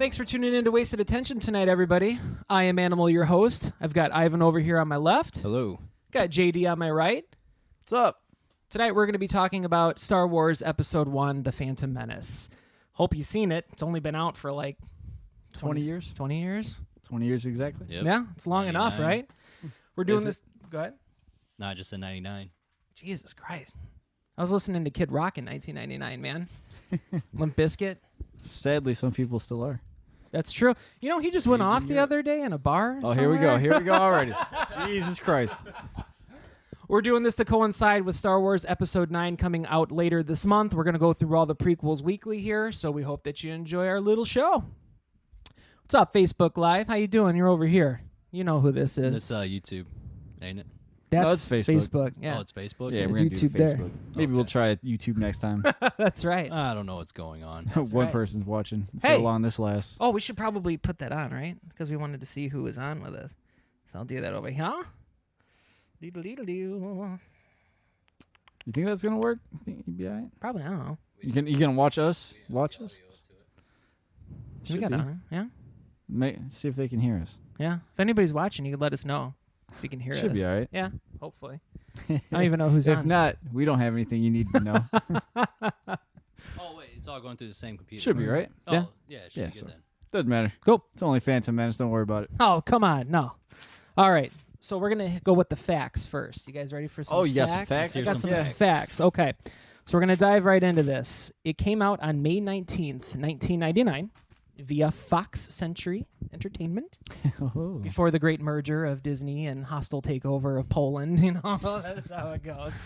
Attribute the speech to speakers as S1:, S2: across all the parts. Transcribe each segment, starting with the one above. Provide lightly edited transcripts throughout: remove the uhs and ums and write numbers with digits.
S1: Thanks for tuning in to Wasted Attention tonight, everybody. I am Animal, your host. I've got Ivan over here on my left.
S2: Hello.
S1: Got JD on my right.
S2: What's up?
S1: Tonight we're going to be talking about Star Wars Episode 1, The Phantom Menace. Hope you've seen it. It's only been out for like
S2: 20 years?
S1: 20 years?
S2: 20 years exactly.
S3: Yep.
S1: Yeah, it's long
S3: 99.
S1: enough, right? We're doing
S2: Is it?
S1: this. Go ahead.
S3: No, I just said 99.
S1: Jesus Christ. I was listening to Kid Rock in 1999, man. Limp Bizkit.
S2: Sadly, some people still are.
S1: That's true. You know, he just went off the other day in a bar.
S2: Oh, here we go.
S1: somewhere.
S2: Here we go already. Jesus Christ.
S1: We're doing this to coincide with Star Wars Episode 9 coming out later this month. We're going to go through all the prequels weekly here, so we hope that you enjoy our little show. What's up, Facebook Live? How you doing? You're over here. You know who this is.
S3: It's YouTube, ain't it?
S1: That's
S2: it's Facebook.
S1: Yeah,
S3: Oh, it's Facebook?
S2: Yeah,
S1: It's
S2: we're going to do
S1: YouTube there.
S2: Facebook. Maybe we'll try YouTube next time.
S1: that's right.
S3: I don't know what's going on.
S2: One
S1: right.
S2: person's watching.
S1: Hey.
S2: So long this lasts.
S1: Oh, we should probably put that on, right? Because we wanted to see who was on with us. So I'll do that over here. Deedle-deedle-doo.
S2: You think that's going to work? You think you'd be all right?
S1: Probably, I don't know.
S2: You going to watch us? Watch us?
S1: We
S2: Should
S1: got
S2: be.
S1: on, yeah?
S2: See if they can hear us.
S1: Yeah. If anybody's watching, you could let us know if you can hear us.
S2: Should be all right.
S1: Yeah, hopefully. I don't even know who's
S2: If
S1: on.
S2: not, we don't have anything you need to know.
S3: Oh, wait, it's all going through the same computer.
S2: Should be, right?
S3: Oh,
S1: Yeah.
S3: yeah, it should
S2: Yeah,
S3: be good
S2: so-
S3: then.
S2: Doesn't matter.
S1: Cool.
S2: It's only Phantom Menace. Don't worry about it.
S1: Oh, come on. No. All right. So we're going to go with the facts first. You guys ready for some
S2: Oh, you got
S1: facts?
S2: some facts?
S1: I
S3: Here's
S1: got
S3: some
S1: some
S3: facts.
S1: facts. Okay. So we're going to dive right into this. It came out on May 19th, 1999 via Fox Century Entertainment
S2: Oh.
S1: before the great merger of Disney and hostile takeover of Poland. You know, that's how it goes.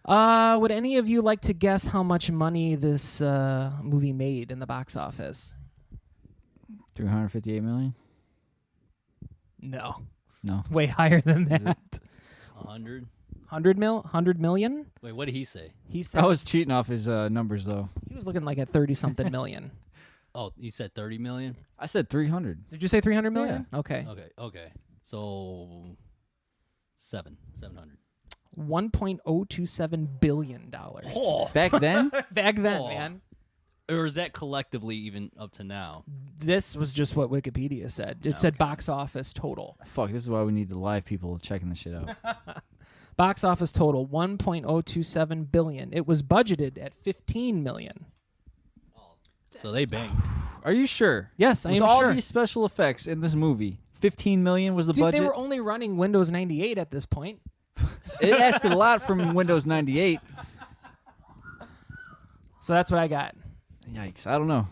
S1: Would any of you like to guess how much money this movie made in the box office?
S2: 358 million?
S1: No.
S2: No.
S1: Way higher than
S2: Is it?
S1: that.
S3: 100?
S1: 100 million?
S3: Wait, what did he say?
S1: He said
S2: I was cheating off his numbers, though.
S1: he was looking like at 30-something million.
S3: Oh, you said 30 million?
S2: I said 300.
S1: Did you say 300 million? Okay.
S3: Okay. So, 700.
S1: $1.027 billion.
S3: Oh.
S2: Back then?
S1: Back then,
S3: Oh.
S1: man.
S3: Or is that collectively even up to now?
S1: This was just what Wikipedia said. It said
S3: Okay.
S1: box office total.
S2: Fuck, this is why we need the live people checking the shit out.
S1: Box office total, $1.027 billion. It was budgeted at $15 million.
S3: So they banged.
S2: Are you sure?
S1: Yes, I
S2: With
S1: am
S2: all
S1: sure.
S2: these special effects in this movie, 15 million was the
S1: Dude,
S2: budget?
S1: they were only running Windows 98 at this point.
S2: It asked a lot from Windows 98.
S1: So that's what I got.
S2: Yikes. I don't know.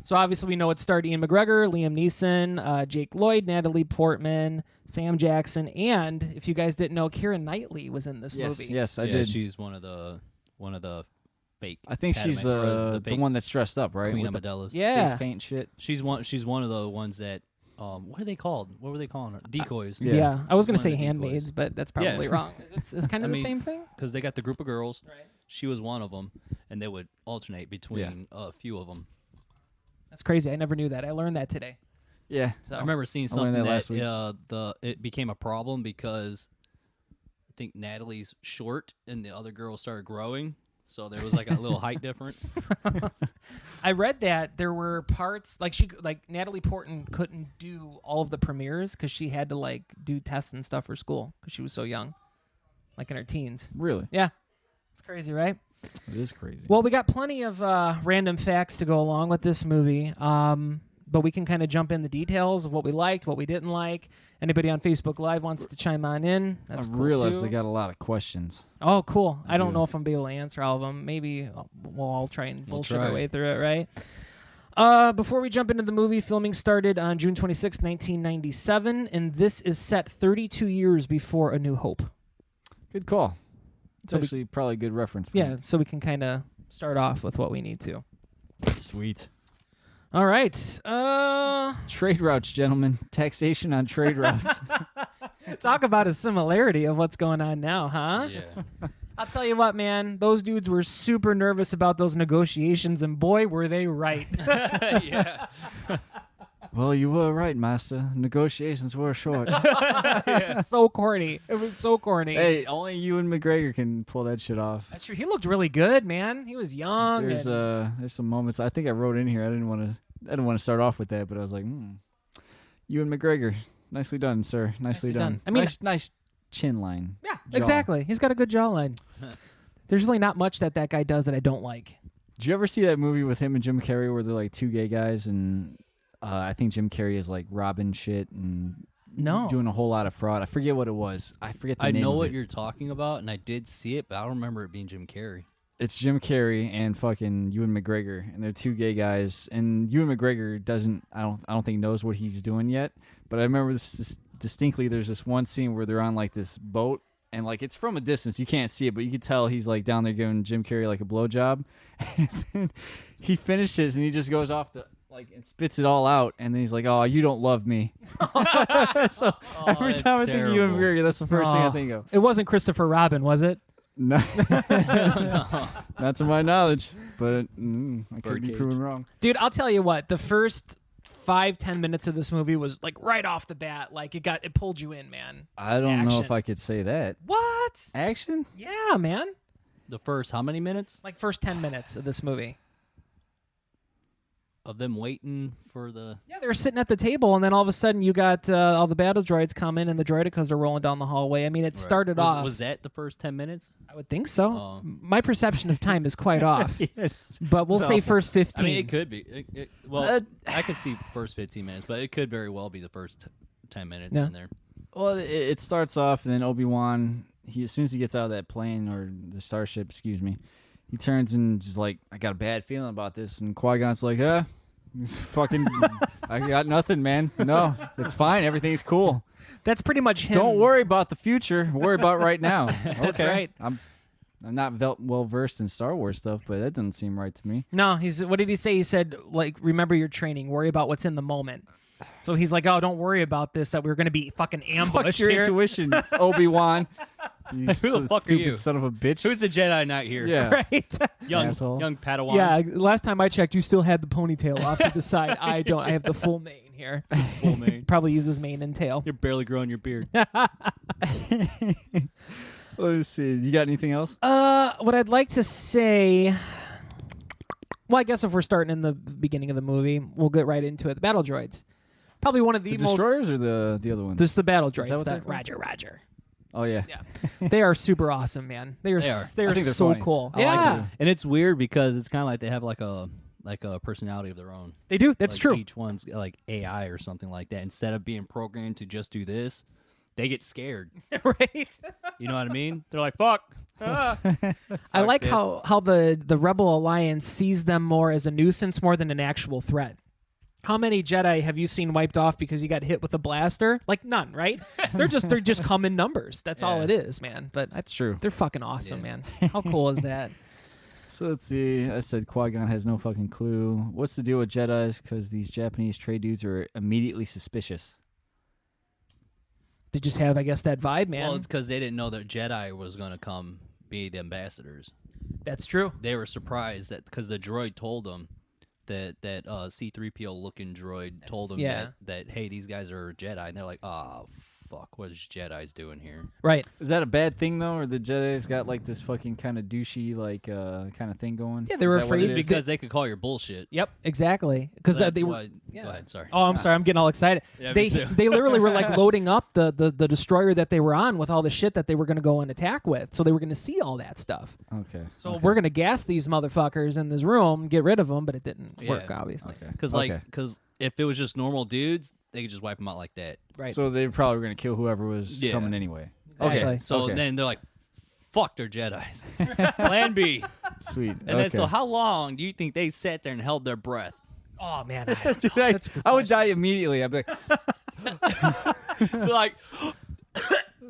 S1: So obviously we know it starred Ian McGregor, Liam Neeson, Jake Lloyd, Natalie Portman, Sam Jackson, and if you guys didn't know, Keira Knightley was in this movie.
S2: Yes, I
S3: Yeah,
S2: did.
S3: She's one of the fake.
S2: I think she's
S3: Padme, or
S2: the one that's dressed up, right?
S3: Queen
S2: With the
S3: Amidala's.
S1: Yeah.
S2: face paint shit.
S3: She's one of the ones that what are they called? What were they calling her? Decoys.
S2: Yeah.
S1: Yeah, I was
S3: She's
S1: going to say
S3: one of the
S1: handmaids,
S3: decoys.
S1: but that's probably
S3: Yeah.
S1: wrong. It's kind of
S3: I
S1: the
S3: mean,
S1: same thing.
S3: Because they got the group of girls.
S1: Right.
S3: She was one of them, and they would alternate between a few of them.
S1: That's crazy. I never knew that. I learned that today.
S2: Yeah.
S1: So
S3: I remember seeing
S2: I learned
S3: something
S2: that last
S3: that it became a problem because I think Natalie's short and the other girl started growing, so there was like a little height difference.
S1: I read that there were parts like Natalie Portman couldn't do all of the premieres because she had to like do tests and stuff for school because she was so young, like in her teens.
S2: Really?
S1: Yeah, it's crazy, right?
S2: It is crazy.
S1: Well, we got plenty of random facts to go along with this movie, but we can kind of jump in the details of what we liked, what we didn't like. Anybody on Facebook Live wants to chime on in? That's
S2: I
S1: cool
S2: realized
S1: too.
S2: I got a lot of questions.
S1: Oh, cool. I don't
S2: do.
S1: know if I'm able to answer all of them. Maybe we'll all try and
S3: We'll
S1: bullshit
S3: try.
S1: our way through it, right? Before we jump into the movie, filming started on June 26, 1997, and this is set 32 years before A New Hope.
S2: Good call. It's
S1: So we-
S2: actually probably a good reference.
S1: Yeah, so we can kind of start off with what we need to.
S2: Sweet.
S1: All right.
S2: Trade routes, gentlemen. Taxation on trade routes.
S1: Talk about a similarity of what's going on now, huh?
S3: Yeah.
S1: I'll tell you what, man. Those dudes were super nervous about those negotiations, and boy, were they right.
S3: Yeah.
S2: Well, you were right, Master. Negotiations were short.
S1: So corny. It was so corny.
S2: Hey, only you and McGregor can pull that shit off.
S1: That's true. He looked really good, man. He was young.
S2: There's
S1: and-
S2: some moments. I think I wrote in here. I didn't want to I didn't want to start off with that, but I was like, Ewan McGregor, nicely done, sir. Nicely done.
S1: I mean,
S2: nice chin line.
S1: Yeah,
S2: Jaw.
S1: exactly. He's got a good jawline. There's really not much that guy does that I don't like.
S2: Did you ever see that movie with him and Jim Carrey where they're like two gay guys and I think Jim Carrey is like robbing shit and doing a whole lot of fraud? I forget what it was. I forget the name
S3: I know
S2: of
S3: what
S2: it.
S3: you're talking about, and I did see it, but I don't remember it being Jim Carrey.
S2: It's Jim Carrey and fucking Ewan McGregor, and they're two gay guys. And Ewan McGregor I don't think knows what he's doing yet. But I remember this distinctly. There's this one scene where they're on like this boat, and like it's from a distance, you can't see it, but you can tell he's like down there giving Jim Carrey like a blowjob. And then he finishes, and he just goes off and spits it all out, and then he's like, "Oh, you don't love me." So every time I think of Ewan McGregor, that's the first thing I think of.
S1: It wasn't Christopher Robin, was it?
S2: No, not to my knowledge, but I could be proven wrong.
S1: Dude, I'll tell you what. The first 5-10 minutes of this movie was like right off the bat, like it pulled you in, man.
S2: I don't know
S1: Action.
S2: if I could say that.
S1: What?
S2: Action?
S1: Yeah, man.
S3: The first how many minutes
S1: Like first 10 minutes of this movie.
S3: of them waiting for the?
S1: Yeah, they were sitting at the table, and then all of a sudden you got all the battle droids coming, and the droidicas are rolling down the hallway. I mean, it started off.
S3: Was that the first 10 minutes?
S1: I would think so.
S3: Oh.
S1: My perception of time is quite off.
S2: Yes.
S1: But we'll say first 15.
S3: I mean, it could be. I could see first 15 minutes, but it could very well be the first 10 minutes in there.
S2: Well, it starts off, and then Obi-Wan, as soon as he gets out of that plane or the starship, excuse me, he turns and just like, I got a bad feeling about this. And Qui-Gon's like, fucking, I got nothing, man. No, it's fine. Everything's cool.
S1: That's pretty much him.
S2: Don't worry about the future. Worry about right now.
S1: That's
S2: Okay.
S1: right.
S2: I'm not well versed in Star Wars stuff, but that doesn't seem right to me.
S1: No, what did he say? He said, like, remember your training. Worry about what's in the moment. So he's like, oh, don't worry about this, that we're going to be fucking ambushed
S2: Fuck your
S1: here.
S2: intuition, Obi-Wan. You
S3: Who the fuck are
S2: stupid
S3: you?
S2: son of a bitch.
S3: Who's the Jedi Knight here?
S2: Yeah.
S1: Right?
S3: young Padawan.
S1: Yeah, last time I checked, you still had the ponytail off to the side. I don't. I have the full mane here.
S3: Full mane.
S1: Probably uses mane and tail.
S3: You're barely growing your beard.
S2: Let's see. You got anything else?
S1: What I'd like to say. Well, I guess if we're starting in the beginning of the movie, we'll get right into it. The battle droids. Probably one of the,
S2: The
S1: most.
S2: destroyers or the other ones?
S1: Just the battle
S2: that
S1: droids.
S2: what they're called?
S1: Roger.
S2: Oh yeah.
S1: Yeah. They are super awesome, man. They are
S3: They are.
S2: I
S1: so
S2: think they're funny.
S1: cool.
S2: I
S1: yeah.
S2: like them.
S3: And it's weird because it's kind of like they have like a personality of their own.
S1: They do. That's
S3: Like,
S1: true.
S3: Each one's like AI or something like that. Instead of being programmed to just do this, they get scared.
S1: Right.
S3: You know what I mean? They're like, "Fuck."
S1: I like
S3: this.
S1: how the Rebel Alliance sees them more as a nuisance more than an actual threat. How many Jedi have you seen wiped off because you got hit with a blaster? Like none, right? They're just come in numbers. That's all
S3: Yeah.
S1: it is, man. But
S2: That's true.
S1: they're fucking awesome,
S3: Yeah.
S1: man. How cool is that?
S2: So let's see. I said Qui-Gon has no fucking clue. What's the deal with Jedis? Because these Japanese trade dudes are immediately suspicious.
S1: They just have, I guess, that vibe, man.
S3: Well, it's because they didn't know that Jedi was going to come be the ambassadors.
S1: That's true.
S3: They were surprised that because the droid told them that C-3PO looking droid told them
S1: Yeah.
S3: that hey, these guys are Jedi, and they're like, oh fuck, what is Jedi's doing here?
S1: Right.
S2: Is that a bad thing though, or the Jedi's got like this fucking kind of douchey like kind of thing going?
S1: Yeah, they were
S2: Is that what
S1: afraid
S2: it
S3: It's
S2: is?
S3: because they could call your bullshit.
S1: Yep. Exactly. Because
S3: That's
S1: they were.
S3: why.
S1: Yeah.
S3: Go ahead. Sorry.
S1: Oh, I'm sorry. I'm getting all excited.
S3: Yeah, me too.
S1: They literally were like loading up the destroyer that they were on with all the shit that they were going to go and attack with. So they were going to see all that stuff.
S2: Okay.
S1: So we're going to gas these motherfuckers in this room, get rid of them, but it didn't work,
S3: Yeah.
S1: obviously.
S2: Okay.
S3: Because if it was just normal dudes, they could just wipe them out like that.
S1: Right.
S2: So they probably were gonna kill whoever was
S3: Yeah.
S2: coming anyway.
S1: Exactly.
S2: Okay.
S3: So
S2: okay.
S3: then they're like, fuck, they're Jedis. Plan B.
S2: Sweet.
S3: And then so how long do you think they sat there and held their breath?
S1: Oh, man.
S2: Dude,
S1: That's a good
S2: I would
S1: question.
S2: die immediately. I'd be like,
S3: They're like,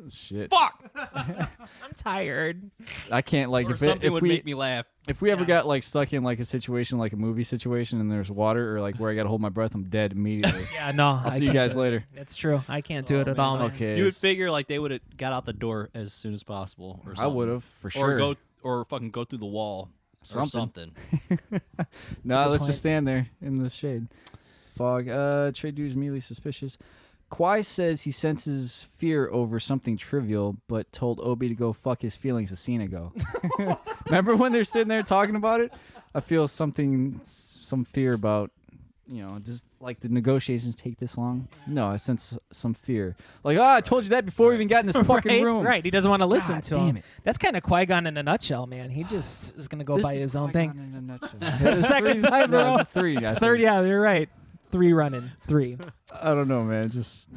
S2: shit.
S3: fuck.
S1: I'm tired.
S2: I can't like
S3: Or
S2: if
S3: something would make me laugh.
S2: if we ever
S1: Yeah.
S2: got like stuck in like a situation like a movie situation and there's water or like where I gotta hold my breath, I'm dead immediately.
S1: Yeah, no.
S2: I'll see you guys later.
S1: That's true. I can't do it at
S3: man.
S1: all, man.
S2: Okay.
S3: You would figure like they would have got out the door as soon as possible. Or
S2: I
S3: something.
S2: would have for sure.
S3: Or fucking go through the wall. Or something.
S2: No,
S1: good
S2: let's
S1: point.
S2: just stand there in the shade. Fog. Trade dudes immediately suspicious. Qui says he senses fear over something trivial, but told Obi to go fuck his feelings a scene ago. Remember when they're sitting there talking about it? I feel some fear about does like the negotiations take this long? No, I sense some fear. Like, I told you that before we even got in this fucking room.
S1: Right, he doesn't want to listen
S2: God
S1: to
S2: damn
S1: him.
S2: it.
S1: That's kind of Qui-Gon in a nutshell, man. He just is going to go
S2: This
S1: by
S2: is
S1: his own
S2: Qui-Gon
S1: thing.
S2: in a nutshell.
S1: The second time in a row.
S2: No, it's 3. I think.
S1: Third, yeah, you're right. 3 running. 3.
S2: I don't know, man. Just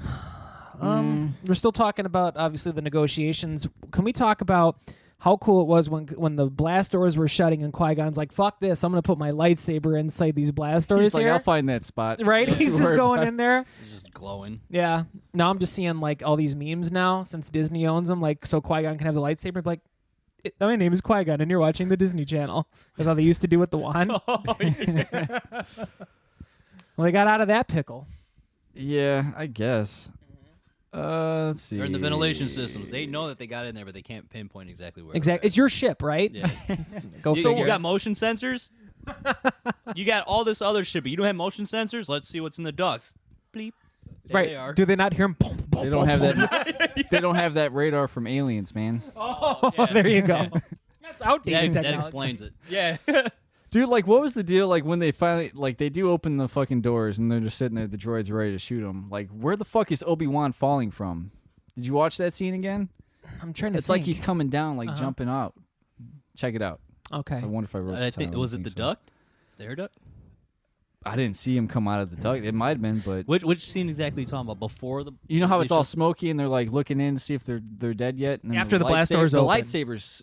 S1: We're still talking about, obviously, the negotiations. Can we talk about how cool it was when the blast doors were shutting and Qui-Gon's like, fuck this, I'm going to put my lightsaber inside these blast doors
S2: he's like,
S1: here.
S2: I'll find that spot.
S1: Right?
S2: Don't
S1: He's
S2: you
S1: just
S2: worry
S1: going
S2: about
S1: in there.
S3: It's just glowing.
S1: Yeah. Now I'm just seeing like all these memes now since Disney owns them, like so Qui-Gon can have the lightsaber. Like, my name is Qui-Gon and you're watching the Disney Channel. That's how they used to do with the wand. Well, they got out of that pickle.
S2: Yeah, I guess. Let's see.
S3: They're in the ventilation systems. They know that they got in there, but they can't pinpoint exactly where.
S1: Exactly. It's your ship, right?
S3: Yeah.
S1: Go
S3: you
S1: figure.
S3: got motion sensors. You got all this other shit, but you don't have motion sensors. Let's see what's in the ducts. Bleep. There
S1: right.
S3: They are.
S1: Do they not hear him? Boom, boom,
S2: They don't
S1: boom,
S2: have
S1: boom.
S2: that. They don't have that radar from Aliens, man.
S1: Oh,
S3: yeah.
S1: there you go. That's outdated
S3: That
S1: technology.
S3: explains it. Yeah.
S2: Dude, like, what was the deal? Like, when they finally, like, they do open the fucking doors and they're just sitting there, the droids are ready to shoot them. Like, where the fuck is Obi-Wan falling from? Did you watch that scene again?
S1: I'm trying to
S2: It's
S1: think.
S2: like he's coming down, like, jumping out. Check it out.
S1: Okay.
S2: I wonder if I wrote
S3: I
S2: the
S3: think
S2: title.
S3: was
S2: I
S3: it the
S2: think so.
S3: duct? The air duct?
S2: I didn't see him come out of the duct. It might have been, but
S3: Which scene exactly are you talking about? Before the
S2: you know how
S3: they
S2: it's all
S3: show-
S2: smoky and they're like looking in to see if they're dead yet. And then
S1: After the blast doors
S2: the
S1: open.
S2: lightsabers,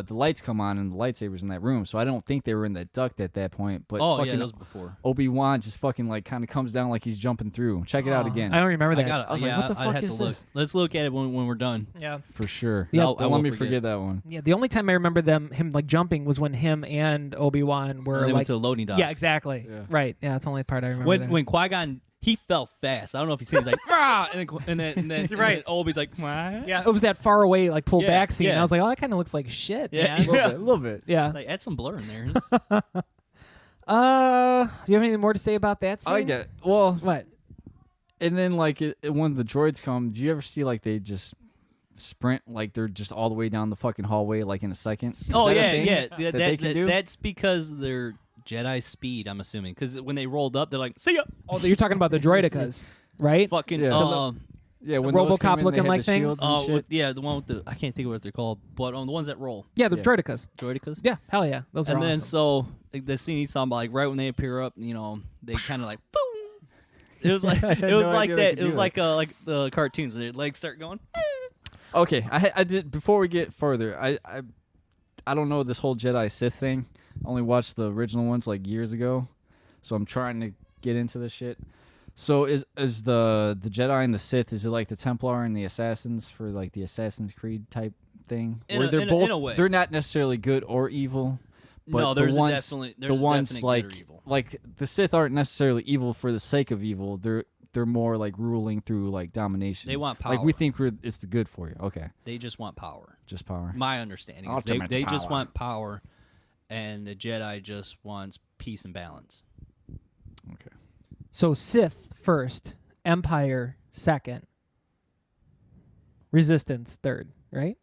S2: the lights come on and the lightsabers in that room. So I don't think they were in that duct at that point. But
S3: Oh yeah,
S2: fucking
S3: that was before.
S2: Obi-Wan just fucking like kind of comes down like he's jumping through. Check it out again.
S1: I don't remember that.
S3: I got it.
S2: I was like,
S3: yeah,
S2: what the
S3: I'd
S2: fuck
S3: have
S2: is
S3: to look.
S2: this?
S3: Let's look at it when we're done.
S1: Yeah.
S2: For sure.
S1: Yeah.
S2: I
S3: I
S2: want
S3: won't
S2: me to
S3: forget.
S2: forget that one.
S1: Yeah. The only time I remember him like jumping was when him and Obi-Wan were
S3: They
S1: like.
S3: went to the loading dock.
S1: Yeah, exactly.
S2: Yeah.
S1: Right. Yeah, that's the only part I remember. there.
S3: When Qui-Gon, he fell fast. I don't know if he seen. He's like, "Rah!" and then
S1: Right.
S3: Obi's like, "What?"
S1: Yeah, it was that far away, like pulled
S3: Yeah,
S1: back scene.
S3: yeah.
S1: I was like, oh, that kind of looks like shit,
S3: Yeah.
S1: man.
S2: A little bit.
S1: Yeah.
S3: Like, add some blur in there.
S1: Do you have anything more to say about that scene?
S2: I get it. Well,
S1: What?
S2: and then like when the droids come, do you ever see like they just sprint like they're just all the way down the fucking hallway like in a second? Is
S3: Oh
S2: that a
S3: yeah,
S2: thing
S3: yeah.
S2: that they can do?
S3: That's because they're Jedi speed. I'm assuming because when they rolled up, they're like, "See ya."
S1: Oh, you're talking about the droidicas, right?
S3: Fucking
S2: Yeah.
S1: The
S2: Yeah, when those came
S1: RoboCop
S2: in, they
S1: looking
S2: had
S1: like
S2: the
S1: things?
S2: shields and shit.
S3: yeah, the one with the I can't think of what they're called, but the ones that roll,
S1: Yeah, the
S2: Yeah.
S1: droidicas.
S3: droidicas.
S1: Yeah, hell yeah, those are
S3: And then
S1: awesome.
S3: so like, the scene he's talking about, like right when they appear up, they kind of like boom. It was like
S2: I had
S3: it was
S2: no
S3: like
S2: idea they
S3: that.
S2: could
S3: It
S2: do
S3: was
S2: that.
S3: like the cartoons where their legs start going.
S2: Okay, I did before we get further. I don't know this whole Jedi Sith thing. I only watched the original ones like years ago, so I'm trying to get into this shit. So is the Jedi and the Sith, is it like the Templar and the Assassins for like the Assassin's Creed type thing,
S3: In
S2: where
S3: a-
S2: they're
S3: in a-
S2: both
S3: in a way.
S2: they're not necessarily good or evil, but
S3: No, there's
S2: the ones
S3: definitely
S2: the
S3: there's
S2: ones
S3: definite
S2: like
S3: good or evil.
S2: like the Sith aren't necessarily evil for the sake of evil. They're more like ruling through like domination.
S3: They want
S2: Like we
S3: power.
S2: think it's the good for you. Okay,
S3: They just want power.
S2: just power.
S3: My understanding is
S2: Ultimate
S3: they just
S2: power.
S3: want power, and the Jedi just wants peace and balance.
S2: Okay.
S1: So Sith first, Empire second, Resistance third, right?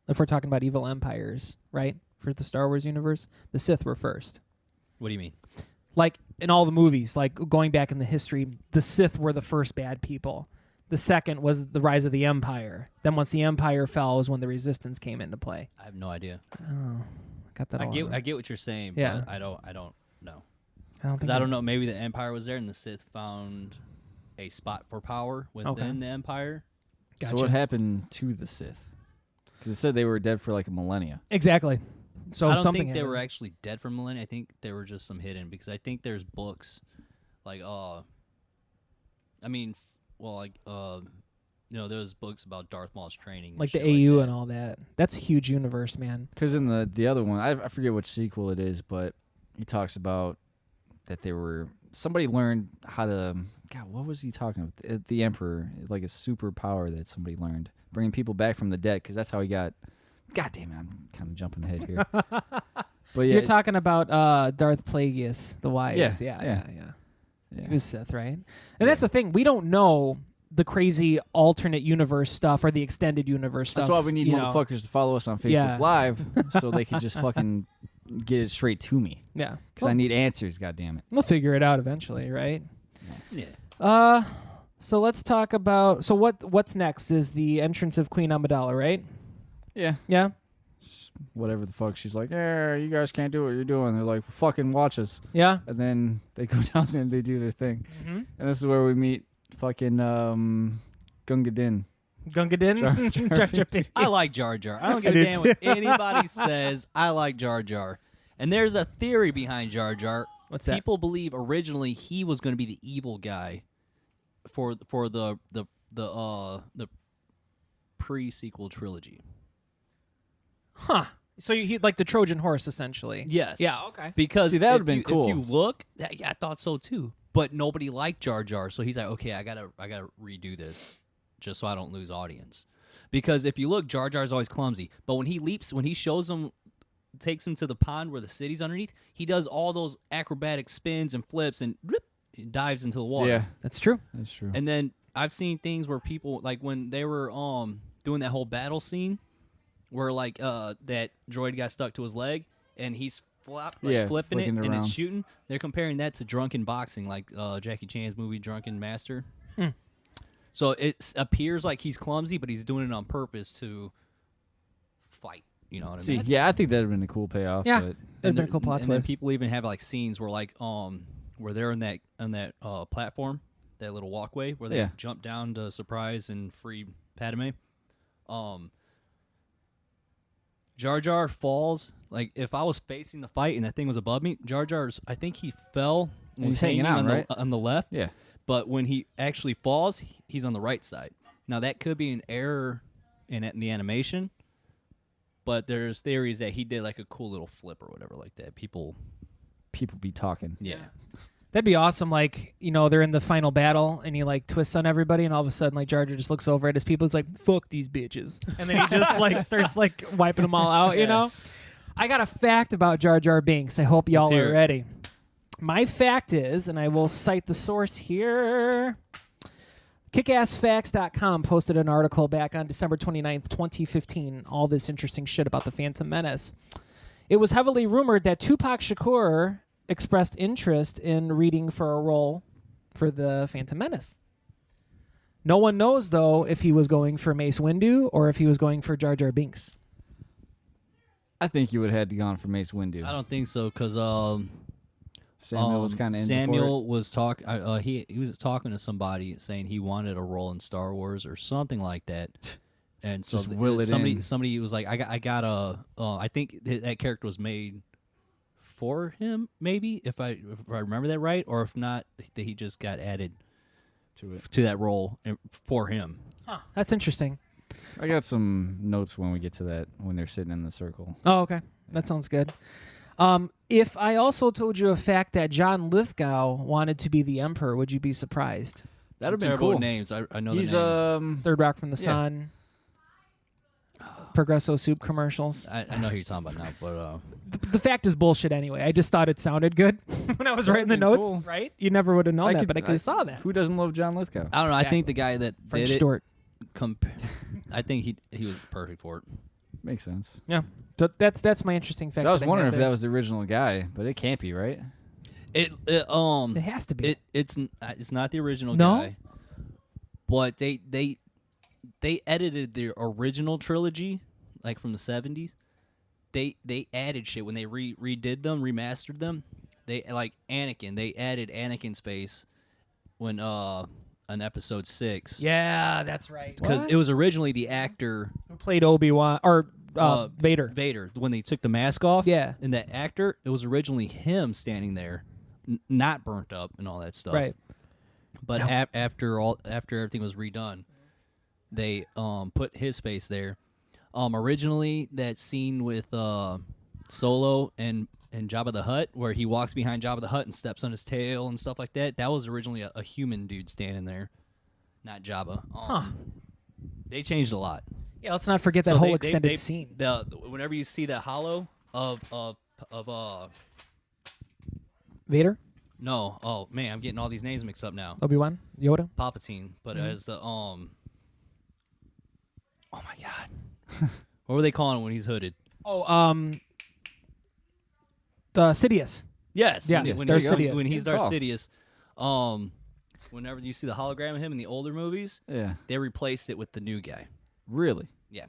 S1: If we're talking about evil empires, right? For the Star Wars universe, the Sith were first.
S3: What do you mean?
S1: Like in all the movies, like going back in the history, the Sith were the first bad people. The second was the rise of the Empire. Then once the Empire fell was when the Resistance came into play.
S3: I have no idea.
S1: Oh, got that
S3: I
S1: all
S3: get
S1: wrong.
S3: I get what you're saying.
S1: Yeah.
S3: But I don't know
S1: I don't
S3: because
S1: think
S3: I don't know. Maybe the Empire was there and the Sith found a spot for power within the Empire.
S1: Gotcha.
S2: So what happened to the Sith? Because it said they were dead for like a millennia.
S1: Exactly. So
S3: I don't
S1: something
S3: think they were
S1: happened.
S3: actually dead for millennia. I think they were just some hidden because I think there's books like there's books about Darth Maul's training, and
S1: like the
S3: shit
S1: AU
S3: that.
S1: and all that. That's a huge universe, man.
S2: Because in the other one, I forget which sequel it is, but he talks about that somebody learned how to. God, what was he talking about? The Emperor, like a superpower that somebody learned, bringing people back from the dead. Because that's how he got. God damn it, I'm kind of jumping ahead here. But yeah,
S1: You're talking about Darth Plagueis, the Wise.
S2: Yeah.
S1: He was Sith, right? And that's the thing. We don't know the crazy alternate universe stuff or the extended universe stuff.
S2: That's why we need
S1: you know.
S2: motherfuckers to follow us on Facebook
S1: Yeah.
S2: Live so they can just fucking get it straight to me
S1: Yeah.
S2: because I need answers. God damn it.
S1: We'll figure it out eventually, right?
S3: Yeah.
S1: So let's talk about. So what's next is the entrance of Queen Amidala, right?
S2: Yeah.
S1: Yeah.
S2: Whatever the fuck. She's like, yeah, you guys can't do what you're doing. They're like, fucking watch us.
S1: Yeah.
S2: And then they go down there and they do their thing.
S1: Mm-hmm.
S2: And this is where we meet fucking Gunga Din.
S1: Gunga Din. Jar Jar Binks.
S3: I like Jar Jar. I don't give
S1: I
S3: a
S1: do
S3: damn
S1: too.
S3: what anybody says. I like Jar Jar. And there's a theory behind Jar Jar.
S1: What's that?
S3: People believe originally he was going to be the evil guy for the pre-sequel trilogy.
S1: Huh. So he like the Trojan horse, essentially.
S3: Yes.
S1: Yeah. Okay.
S3: Because
S2: See, that would've
S3: if
S2: been
S3: you-
S2: cool.
S3: If you look, I thought so too. But nobody liked Jar Jar, so he's like, okay, I gotta redo this, just so I don't lose audience. Because if you look, Jar Jar's always clumsy, but when he leaps, when he shows him, takes him to the pond where the city's underneath, he does all those acrobatic spins and flips and he dives into the water.
S2: Yeah,
S1: That's true.
S2: that's true.
S3: And then I've seen things where people like when they were doing that whole battle scene where like that droid got stuck to his leg and he's flipping it
S2: flicking it
S3: and
S2: around.
S3: it's shooting. They're comparing that to drunken boxing, like Jackie Chan's movie Drunken Master.
S1: Hmm.
S3: So it appears like he's clumsy, but he's doing it on purpose to fight. You know what I
S2: See,
S3: mean?
S2: yeah, I think that'd have been a cool payoff.
S1: Yeah.
S2: But
S1: That'd been a cool plot
S3: and then
S1: twist.
S3: people even have like scenes where like where they're on that platform, that little walkway where they
S2: Yeah.
S3: jump down to surprise and free Padme. Jar Jar falls. Like if I was facing the fight and that thing was above me, Jar Jar's. I think he fell and was
S2: he's hanging out,
S3: on
S2: right?
S3: on the left.
S2: yeah,
S3: But when he actually falls, he's on the right side. Now that could be an error in the animation, but there's theories that he did like a cool little flip or whatever like that. People,
S2: be talking.
S3: yeah.
S1: That'd be awesome. Like, you know, they're in the final battle and he like twists on everybody and all of a sudden like Jar Jar just looks over at his people. He's like, fuck these bitches. And then he just like starts like wiping them all out, you know? I got a fact about Jar Jar Binks. I hope y'all
S3: Let's hear
S1: are
S3: it.
S1: ready. My fact is, and I will cite the source here, kickassfacts.com posted an article back on December 29th, 2015, all this interesting shit about the Phantom Menace. It was heavily rumored that Tupac Shakur expressed interest in reading for a role for the Phantom Menace. No one knows, though, if he was going for Mace Windu or if he was going for Jar Jar Binks.
S2: I think you would have had to gone for Mace Windu.
S3: I don't think so because
S2: Samuel was kind of
S3: Samuel was talking. He was talking to somebody saying he wanted a role in Star Wars or something like that. And so
S2: Just will it in.
S3: somebody was like, I got a. I think that character was made for him, maybe if I remember that right, or if not, that he just got added
S2: to it.
S3: to that role for him.
S1: Huh. That's interesting.
S2: I got some notes when we get to that when they're sitting in the circle.
S1: Oh, okay. That sounds good. If I also told you a fact that John Lithgow wanted to be the Emperor, would you be surprised?
S3: That'd have been
S2: Terrible
S3: cool. Names. I know
S2: He's
S3: the name.
S1: Third Rock from the
S2: Yeah.
S1: Sun, Progresso Soup commercials.
S3: I know who you're talking about now, but
S1: The fact is bullshit anyway. I just thought it sounded good when I was
S2: That'd
S1: writing the
S2: been
S1: notes,
S2: cool.
S1: right? You never would have known that,
S2: could-
S1: but I could have saw that.
S2: Who doesn't love John Lithgow?
S3: I don't know. I
S1: Exactly.
S3: think the guy that
S1: French
S3: did it,
S1: Stewart.
S3: I think he was perfect for it.
S2: Makes sense.
S1: Yeah. So that's my interesting fact.
S2: So I was
S1: that
S2: wondering
S1: had
S2: if
S1: there.
S2: that was the original guy, but it can't be, right?
S3: It
S1: has to be.
S3: it's not the original
S1: No?
S3: guy, but they edited the original trilogy like from the 70s. They added shit when they redid them, remastered them. They like Anakin. They added Anakin's face when on episode 6.
S1: Yeah, that's right.
S3: because it was originally the actor
S1: Who played Obi-Wan or Vader?
S3: Vader when they took the mask off.
S1: Yeah.
S3: and that actor, it was originally him standing there, not burnt up and all that stuff.
S1: Right.
S3: But after everything was redone, they put his face there. Originally, that scene with Solo and Jabba the Hutt, where he walks behind Jabba the Hutt and steps on his tail and stuff like that, that was originally a human dude standing there, not Jabba. They changed a lot.
S1: Yeah, let's not forget that
S3: So
S1: whole
S3: they-
S1: extended
S3: they-
S1: scene.
S3: Whenever you see that hollow of
S1: Vader,
S3: no, oh man, I'm getting all these names mixed up now.
S1: Obi-Wan, Yoda.
S3: Palpatine, but as the oh my god, what were they calling him when he's hooded?
S1: Oh, Sidious.
S3: Yes.
S1: Yeah,
S3: when,
S1: Darth
S3: he,
S1: Sidious.
S3: when he's
S2: Good
S3: Darth
S2: call.
S3: Sidious, whenever you see the hologram of him in the older movies,
S2: Yeah.
S3: they replaced it with the new guy.
S2: Really?
S3: Yeah.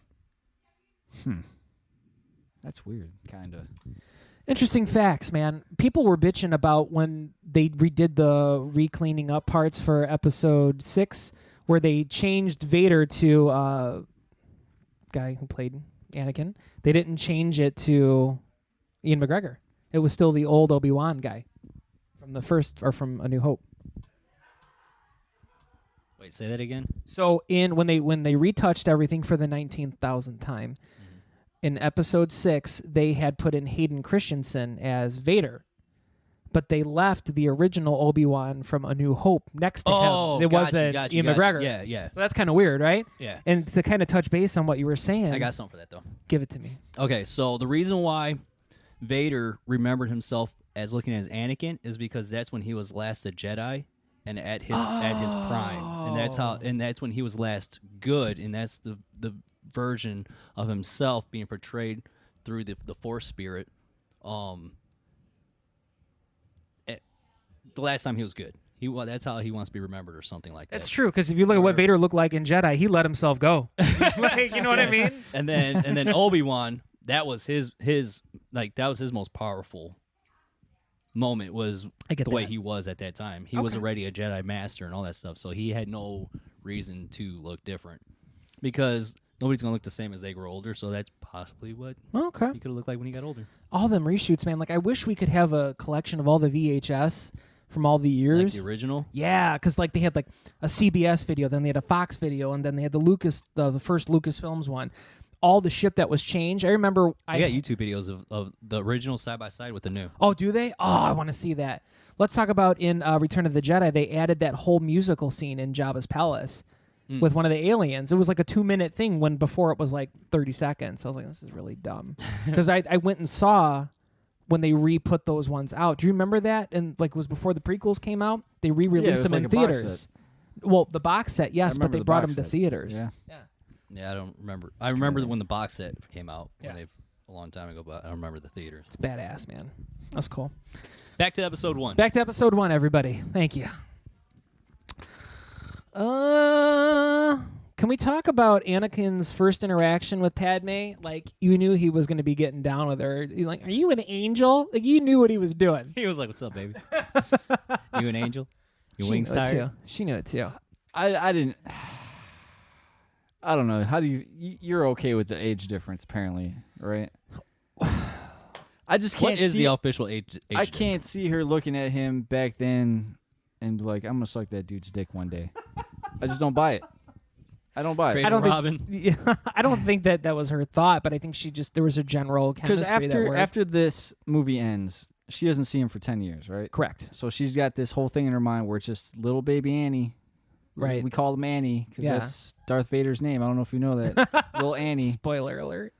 S2: That's weird. Kind of.
S1: Interesting facts, man. People were bitching about when they redid the re-cleaning up parts for episode 6, where they changed Vader to guy who played Anakin. They didn't change it to Ian McGregor. It was still the old Obi-Wan guy from the first, or from A New Hope.
S3: Wait, say that again.
S1: So when they retouched everything for the 19,000th time, in episode 6, they had put in Hayden Christensen as Vader, but they left the original Obi-Wan from A New Hope next to him. It wasn't Ian McGregor.
S3: Yeah, yeah,
S1: So that's kind of weird, right?
S3: yeah.
S1: And to kind of touch base on what you were saying,
S3: I got something for that though.
S1: give it to me.
S3: Okay, so the reason why Vader remembered himself as looking as Anakin is because that's when he was last a Jedi and at his prime, and that's when he was last good, and that's the version of himself being portrayed through the Force spirit. The last time he was good, that's how he wants to be remembered, or something like that.
S1: That's true, because if you look at what Vader looked like in Jedi, he let himself go. Like, you know what I mean?
S3: And then Obi-Wan, that was his that was his most powerful moment, was
S1: I get
S3: the way
S1: that.
S3: he was at that time. He was already a Jedi master and all that stuff, so he had no reason to look different, because nobody's gonna look the same as they grow older. So that's possibly what
S1: Okay.
S3: he could have looked like when he got older.
S1: All them reshoots, man. Like, I wish we could have a collection of all the VHS from all the years.
S3: Like the original.
S1: Yeah, because like they had like a CBS video, then they had a Fox video, and then they had the first Lucasfilms one. All the shit that was changed. I remember
S3: I got YouTube videos of the original side by side with the new.
S1: Oh, do they? Oh, I want to see that. Let's talk about in Return of the Jedi. They added that whole musical scene in Jabba's palace with one of the aliens. It was like a 2-minute thing when before it was like 30 seconds. I was like, this is really dumb. Because I went and saw when they re-put those ones out. Do you remember that? And like it was before the prequels came out. They re-released them
S2: like
S1: in
S2: a box
S1: theaters.
S2: set.
S1: Well, the box set, yes, but
S2: remember
S1: they
S2: the
S1: brought
S2: box
S1: them to
S2: set.
S1: theaters.
S2: Yeah.
S3: Yeah, I don't remember. I remember
S2: kinda
S3: when the box set came out.
S1: Yeah.
S3: A long time ago, but I don't remember the theaters.
S1: It's badass, man. That's cool.
S3: Back to episode 1.
S1: Back to episode 1, everybody. Thank you. Can we talk about Anakin's first interaction with Padme? Like, you knew he was going to be getting down with her. You're like, are you an angel? Like, you knew what he was doing.
S3: He was like, "What's up, baby? You an angel? Your
S1: She
S3: wings
S1: knew it
S3: tired?"
S1: too. She knew it too.
S2: I didn't. I don't know. How do you're okay with the age difference, apparently, right? I just can't.
S3: What is
S2: see,
S3: the official age?
S2: I can't see her looking at him back then and be like, I'm gonna suck that dude's dick one day. I just don't buy it. I don't buy it.
S3: Cradle
S1: I don't think-
S3: Robin.
S1: Yeah, I don't think that was her thought, but I think there was a general
S2: Because
S1: chemistry that worked.
S2: after this movie ends, she doesn't see him for 10 years, right?
S1: Correct.
S2: So she's got this whole thing in her mind where it's just little baby Annie.
S1: Right.
S2: We call him Annie because
S1: Yeah.
S2: that's Darth Vader's name. I don't know if you know that. Little Annie.
S1: Spoiler alert.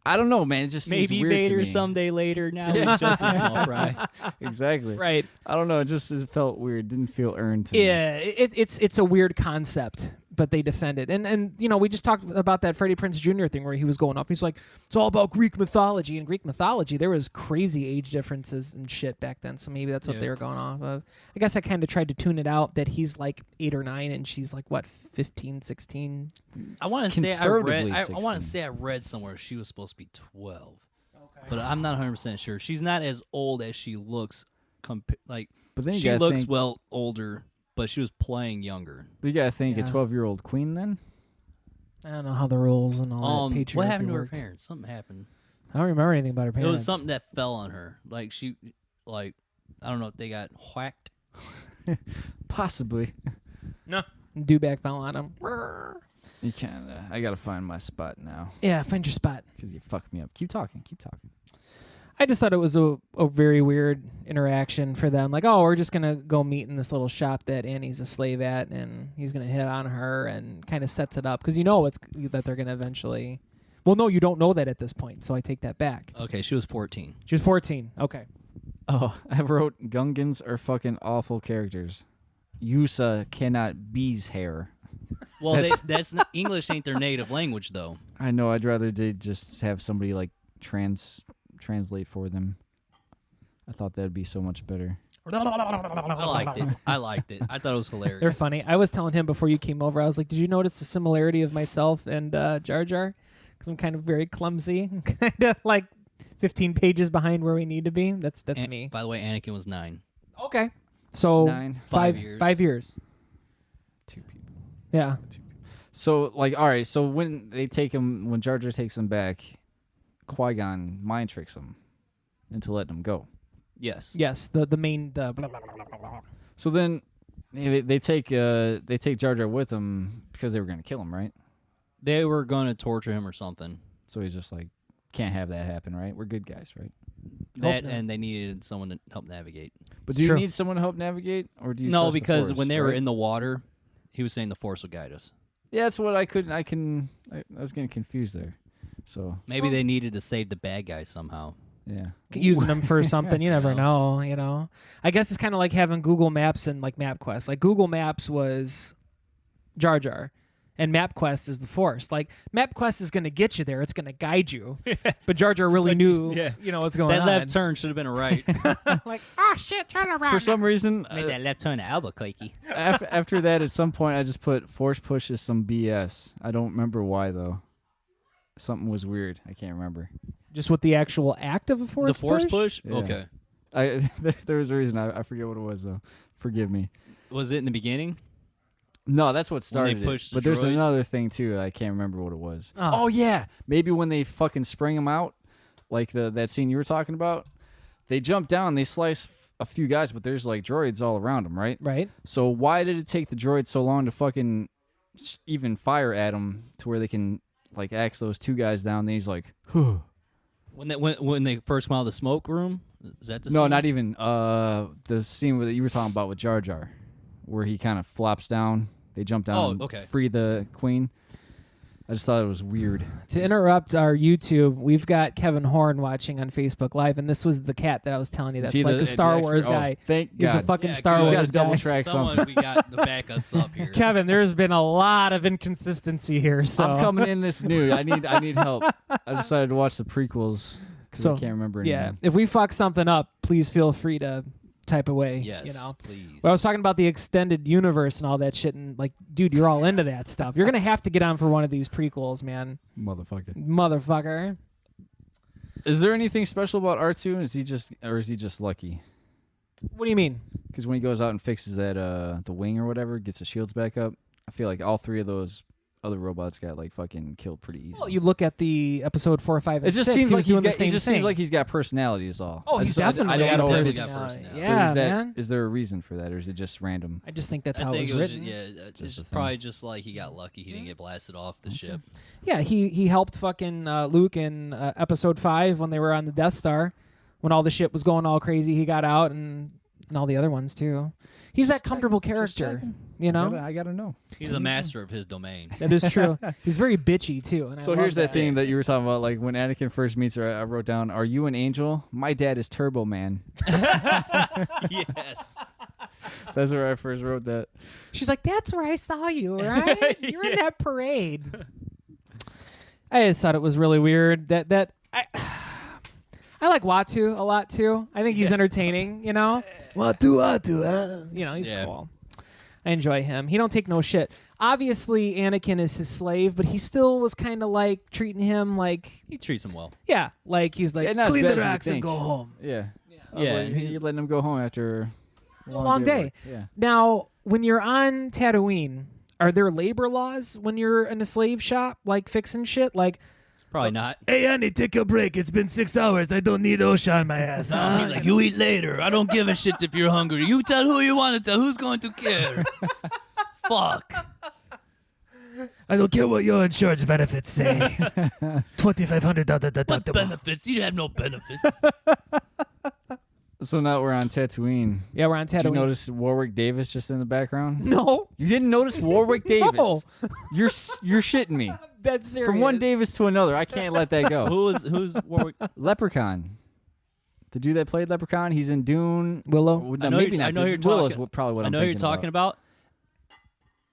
S2: I don't know, man. It just seems
S3: Maybe
S2: weird to
S3: Vader
S2: me.
S3: someday later. Now he's just a small fry.
S2: Exactly.
S1: Right.
S2: I don't know. It felt weird. Didn't feel earned to me.
S1: Yeah, it's a weird concept, but they defend it. And you know, we just talked about that Freddie Prinze Jr. thing where he was going off. He's like, it's all about Greek mythology. In Greek mythology, there was crazy age differences and shit back then. So maybe that's what
S3: Yeah.
S1: they were going off of. I guess I kind of tried to tune it out that he's like 8 or 9 and she's like, what, 15, 16?
S3: I want to say
S2: Conservatively
S3: I want to
S2: 16.
S3: say I read somewhere she was supposed to be 12. But I'm not 100% sure. She's not as old as she looks.
S2: But then you
S3: She
S2: gotta
S3: looks
S2: think,
S3: older, but she was playing younger.
S2: You gotta think
S1: Yeah.
S2: a 12-year-old queen then.
S1: I don't know how the rules and all that patriarchy
S3: What happened to her
S1: works.
S3: parents? Something happened.
S1: I don't remember anything about her
S3: It
S1: parents.
S3: was something that fell on her. Like I don't know if they got whacked.
S2: Possibly.
S1: No. Dewback fell on him.
S2: You can't. I gotta find my spot now
S1: Yeah, find your spot.
S2: because you fucked me up. Keep talking. Keep talking.
S1: I just thought it was a very weird interaction for them. Like, oh, we're just going to go meet in this little shop that Annie's a slave at, and he's going to hit on her and kind of sets it up. Because you know that they're going to eventually... Well, no, you don't know that at this point, so I take that back.
S3: Okay, she was 14.
S1: She was 14. Okay.
S2: Oh, I wrote Gungans are fucking awful characters. Yusa cannot be's hair.
S3: Well, that's not, English ain't their native language though.
S2: I know. I'd rather they just have somebody like translate for them. I thought that'd be so much better.
S3: I liked it. I thought it was hilarious.
S1: They're funny. I was telling him before you came over, I was like, did you notice the similarity of myself and Jar Jar? Because I'm kind of very clumsy, kind of like 15 pages behind where we need to be. That's me.
S3: By the way, Anakin was 9.
S1: Okay. So
S2: 9.
S3: 5 years.
S1: 5 years.
S2: 2 people.
S1: Yeah.
S2: So like, all right. So when they take him, when Jar Jar takes him back, Qui-Gon mind tricks him into letting him go.
S3: Yes.
S1: Yes. The main blah, blah, blah, blah, blah.
S2: So then they take Jar Jar with them because they were gonna kill him, right?
S3: They were going to torture him or something.
S2: So he's just like, can't have that happen, right? We're good guys, right?
S3: That
S1: not.
S3: and they needed someone to help navigate.
S2: But
S1: It's
S2: do you
S1: true.
S2: need someone to help navigate, or do you?
S3: No,
S2: trust the
S3: because
S2: Force,
S3: when they were
S2: right?
S3: in the water, he was saying the Force would guide us.
S2: Yeah, that's what I was getting confused there. So
S3: Maybe they needed to save the bad guys somehow.
S2: yeah,
S1: Using them for something, you never know, you know. I guess it's kind of like having Google Maps and like MapQuest. Like Google Maps was Jar Jar, and MapQuest is the Force. Like MapQuest is going to get you there; it's going to guide you. But Jar Jar really knew, you know, what's going
S3: That
S1: on.
S3: left turn should have been a right.
S1: Like, ah, shit, turn around.
S2: for some reason,
S3: Made that left turn to Albuquerque.
S2: after that, at some point, I just put Force push is some BS. I don't remember why though. Something was weird. I can't remember.
S1: Just with the actual act of a Force
S3: The Force push?
S2: Yeah.
S3: Okay.
S2: There was a reason. I forget what it was though. Forgive me.
S3: Was it in the beginning?
S2: No, that's what
S3: When they
S2: started
S3: pushed
S2: it.
S3: the
S2: But there's
S3: droids?
S2: another thing too. I can't remember what it was.
S1: Oh.
S2: Oh yeah, maybe when they fucking spring him out, like that scene you were talking about. They jump down, they slice a few guys, but there's like droids all around them, right?
S1: Right.
S2: So why did it take the droids so long to fucking even fire at them to where they can like axe those 2 guys down? Then he's like, "Huh."
S3: When they first come out of the smoke room? Is that the
S2: No,
S3: scene?
S2: not even the scene that you were talking about with Jar Jar, where he kind of flops down. They jump down,
S3: Oh,
S2: and
S3: okay.
S2: free the queen. I just thought it was weird.
S1: To interrupt our YouTube, we've got Kevin Horn watching on Facebook Live, and this was the cat that I was telling you. That's
S2: See
S1: like the Star
S2: expert-
S1: Wars
S2: oh,
S1: guy.
S2: Thank
S1: He's
S2: God.
S1: a fucking
S3: Yeah,
S1: Star
S3: he's
S2: He's got
S1: Wars
S2: a double
S1: guy.
S2: track
S3: Someone
S2: something.
S3: we got to back us up here.
S1: Kevin, there's been a lot of inconsistency here. So
S2: I'm coming in this new. I need help. I decided to watch the prequels because
S1: So,
S2: I can't remember
S1: yeah,
S2: anything.
S1: if we fuck something up, please feel free to type away.
S3: Yes,
S1: you know.
S3: please.
S1: But I was talking about the extended universe and all that shit, and like, dude, you're all into that stuff. You're gonna have to get on for one of these prequels, man,
S2: Motherfucker.
S1: motherfucker.
S2: Is there anything special about R2? Is he just lucky?
S1: What do you mean?
S2: Because when he goes out and fixes that the wing or whatever, gets the shields back up, I feel like all 3 of those other robots got like fucking killed pretty easy.
S1: Well, you look at the episode 4, 5, and
S2: it just
S1: 6.
S2: seems
S1: he
S2: like
S1: was doing the
S2: he
S1: same
S2: just
S1: thing.
S2: seems like he's got personality is all.
S1: Oh,
S2: I
S1: he's
S2: just- I
S1: definitely
S2: don't
S1: got
S2: know if
S3: definitely
S2: it's-
S3: got
S1: personality.
S3: personality.
S1: Yeah,
S2: But
S1: man.
S2: is there a reason for that, or is it just random?
S1: I just think that's
S3: I
S1: how
S3: think
S1: it was
S3: it was
S1: written.
S3: it's
S2: Just a thing.
S3: probably just like he got lucky. He didn't get blasted off the ship.
S1: Yeah, he helped fucking Luke in episode 5 when they were on the Death Star, when all the shit was going all crazy. He got out, and all the other ones too. He's that comfortable character, you know.
S2: I gotta know.
S3: He's a master of his domain.
S1: That is true. He's very bitchy too. And I
S2: So
S1: love
S2: here's that thing that you were talking about, like when Anakin first meets her. I wrote down, "Are you an angel? My dad is Turbo Man."
S3: Yes.
S2: That's where I first wrote that.
S1: She's like, "That's where I saw you, right? You're in that parade." I just thought it was really weird that I like Watu a lot too. I think he's entertaining, you know. Watu, you know, he's
S3: Yeah.
S1: cool. I enjoy him. He don't take no shit. Obviously, Anakin is his slave, but he still was kind of like treating him like,
S3: He treats him well.
S1: yeah, like he's like,
S2: Yeah, not as
S1: clean
S2: bad
S1: the
S2: as you
S1: racks and
S2: think.
S1: go home.
S2: Yeah.
S3: Yeah,
S2: You're letting him go home after a
S1: long
S2: of
S1: day.
S2: work. Yeah.
S1: Now, when you're on Tatooine, are there labor laws when you're in a slave shop, like fixing shit? Like,
S3: Probably not.
S1: hey, Andy, take a break. It's been 6 hours. I don't need OSHA on my ass. Huh?
S3: He's like, you eat later. I don't give a shit if you're hungry. You tell who you want to tell. Who's going to care? Fuck.
S1: I don't care what your insurance benefits say. $2,500
S3: What benefits? You have no benefits.
S2: So now we're on Tatooine.
S1: Yeah, we're on
S2: Did you
S1: Tatooine.
S2: notice Warwick Davis just in the background?
S1: No,
S2: You didn't notice Warwick Davis?
S1: No.
S2: You're shitting me.
S1: that's serious.
S2: From one Davis to another, I can't let that go.
S3: Who's Warwick?
S2: Leprechaun. The dude that played Leprechaun, he's in Dune.
S1: Willow.
S2: Well,
S3: I
S2: no,
S3: know
S2: maybe
S3: you're-
S2: not.
S3: I know you're
S2: Willow's
S3: talking-
S2: probably what
S3: I
S2: I'm
S3: know you're
S2: thinking
S3: talking about.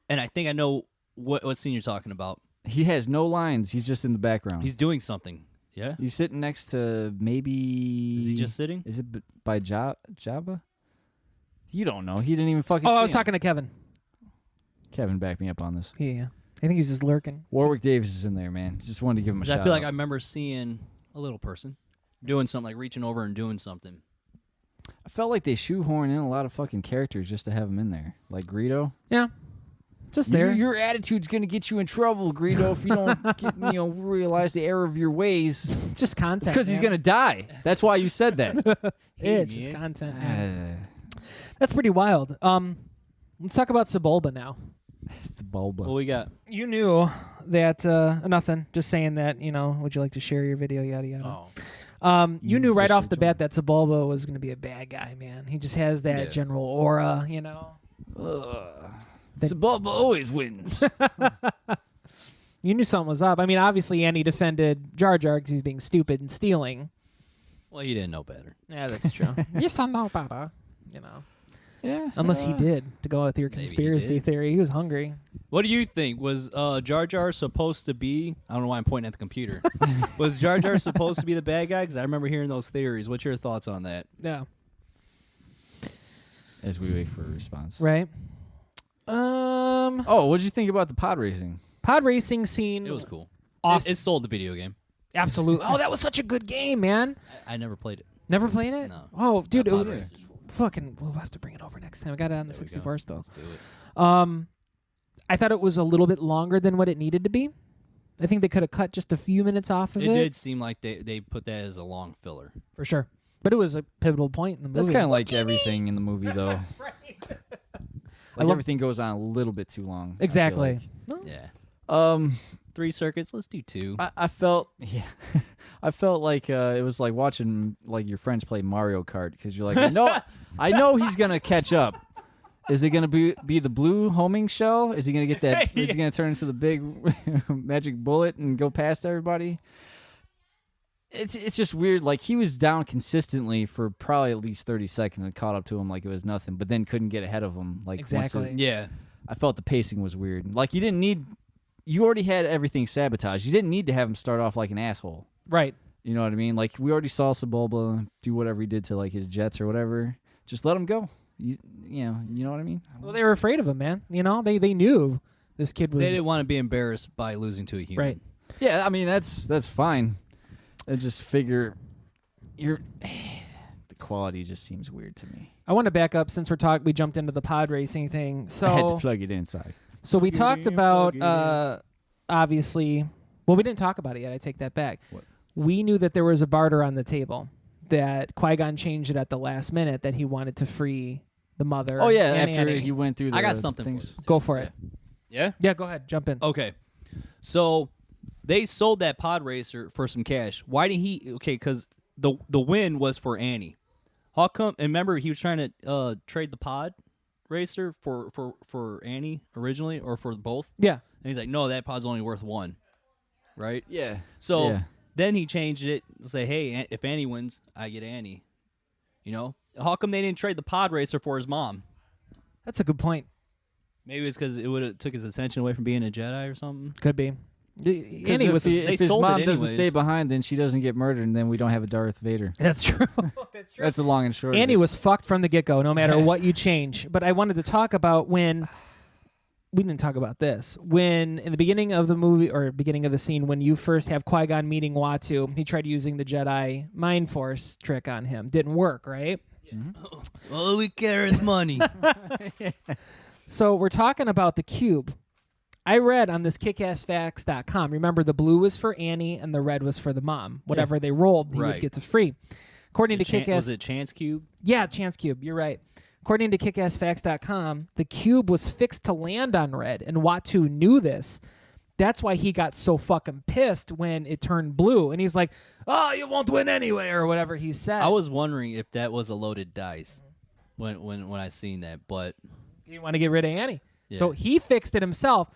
S3: And I think I know what scene you're talking about.
S2: He has no lines. He's just in the background.
S3: He's doing something. Yeah.
S2: He's sitting next to maybe.
S3: Is he just sitting?
S2: Is it by Jabba? You don't know. He didn't even fucking.
S1: Oh,
S2: see
S1: I was
S2: him.
S1: talking to Kevin.
S2: Kevin, back me up on this.
S1: Yeah. I think he's just lurking.
S2: Warwick Davis is in there, man. Just wanted to give him a
S3: 'Cause
S2: shout.
S3: I feel like I
S2: out.
S3: remember seeing a little person doing something, like reaching over and doing something.
S2: I felt like they shoehorn in a lot of fucking characters just to have him in there, like Greedo.
S1: Yeah. Just there.
S2: Your attitude's gonna get you in trouble, Greedo, if you don't realize the error of your ways.
S1: Just content.
S2: It's because he's
S1: man.
S2: gonna die. That's why you said that.
S1: It's just content. man.
S2: Uh,
S1: That's pretty wild. Let's talk about Sebulba now.
S2: it's Bulba.
S3: What we got?
S1: You knew that nothing. Just saying that, would you like to share your video, yada yada.
S3: Oh,
S1: You knew right off
S2: officially
S1: the bat that Sebulba was going to be a bad guy, man. He just has that
S3: Yeah.
S1: general aura,
S2: Bulba always wins.
S1: You knew something was up. I mean, obviously Annie defended Jar Jar because he was being stupid and stealing.
S3: well, you didn't know better.
S1: Yeah, that's true. Yes, I know, Papa.
S2: Yeah.
S1: Unless he did, to go with your
S3: Maybe he
S1: conspiracy
S3: did.
S1: theory. He was hungry.
S3: What do you think? Was Jar Jar supposed to be? I don't know why I'm pointing at the computer. Was Jar Jar supposed to be the bad guy? Because I remember hearing those theories. What's your thoughts on that?
S1: Yeah.
S2: As we wait for a response.
S1: Right.
S2: Oh, what did you think about the pod racing?
S1: Pod racing scene.
S3: It was cool.
S1: Awesome.
S3: It sold the video game.
S1: Absolutely. Oh, that was such a good game, man.
S3: I never played it.
S1: Never played it?
S3: No.
S1: Oh, dude,
S3: That
S1: it
S3: pod
S1: was
S3: race is cool.
S1: fucking. We'll have to bring it over next time. I got it on the
S3: There we
S1: 64
S3: go.
S1: still.
S3: Let's do it.
S1: I thought it was a little bit longer than what it needed to be. I think they could have cut just a few minutes off of
S3: It
S1: it.
S3: did seem like they put that as a long filler.
S1: For sure. But it was a pivotal point in the movie.
S2: That's kind of like everything in the movie, though.
S1: right.
S2: Like
S1: love-
S2: everything goes on a little bit too long. I feel
S1: Exactly.
S3: Yeah. 3 circuits. Let's do 2.
S2: I felt I felt like it was like watching like your friends play Mario Kart because you're like, I know he's gonna catch up. Is it gonna be the blue homing shell? Is he gonna get that? Is he gonna turn into the big magic bullet and go past everybody? It's just weird. Like he was down consistently for probably at least 30 seconds and caught up to him like it was nothing, but then couldn't get ahead of him. Like once
S1: Exactly.
S3: Yeah.
S2: I felt the pacing was weird. Like you already had everything sabotaged. You didn't need to have him start off like an asshole.
S1: Right.
S2: You know what I mean? Like we already saw Sebulba do whatever he did to like his jets or whatever. Just let him go. You know what I mean?
S1: Well, they were afraid of him, man. They knew this kid was
S3: They didn't want to be embarrassed by losing to a human.
S1: right.
S2: Yeah, I mean that's fine. I just figure the quality just seems weird to me.
S1: I want to back up since we jumped into the pod racing thing.
S2: I had to
S1: So
S2: plug it inside.
S1: so we talked about obviously. Well, we didn't talk about it yet. I take that back.
S2: What?
S1: We knew that there was a barter on the table. That Qui-Gon changed it at the last minute that he wanted to free the mother.
S2: Oh yeah,
S1: and
S2: after
S1: Annie.
S2: he went through the
S3: I got something
S2: things.
S3: for this.
S1: Go for it.
S3: Yeah?
S1: Yeah, go ahead. Jump in.
S3: Okay. So they sold that pod racer for some cash. Why did he? Okay, because the win was for Annie. How come? And remember, he was trying to trade the pod racer for Annie originally, or for both.
S1: Yeah.
S3: And he's like, no, that pod's only worth 1. Right.
S2: Yeah.
S3: So
S2: Yeah.
S3: then he changed it to say, hey, if Annie wins, I get Annie. How come they didn't trade the pod racer for his mom?
S1: That's a good point.
S3: Maybe it's because it would have took his attention away from being a Jedi or something.
S1: Could be. Annie
S2: if
S1: was.
S3: they
S2: if his
S3: sold it
S2: mom doesn't
S3: anyways.
S2: stay behind, then she doesn't get murdered, and then we don't have a Darth Vader.
S1: That's true. That's true.
S2: That's the long and short. of
S1: Annie
S2: it.
S1: was fucked from the get-go, no matter what you change. But I wanted to talk about when we didn't talk about this. When in the beginning of the movie or beginning of the scene, when you first have Qui-Gon meeting Watu, he tried using the Jedi Mind Force trick on him. Didn't work, right?
S3: All we care is money.
S1: So we're talking about the cube. I read on this kickassfacts.com. Remember, the blue was for Annie and the red was for the mom. Whatever they rolled, he would
S3: Right.
S1: get to free. According to Kickass,
S3: Was it Chance Cube?
S1: yeah, Chance Cube. You're right. According to kickassfacts.com, the cube was fixed to land on red, and Watu knew this. That's why he got so fucking pissed when it turned blue, and he's like, "Oh, you won't win anyway," or whatever he said.
S3: I was wondering if that was a loaded dice when I seen that, but
S1: He wanted to get rid of Annie,
S3: Yeah.
S1: so he fixed it himself.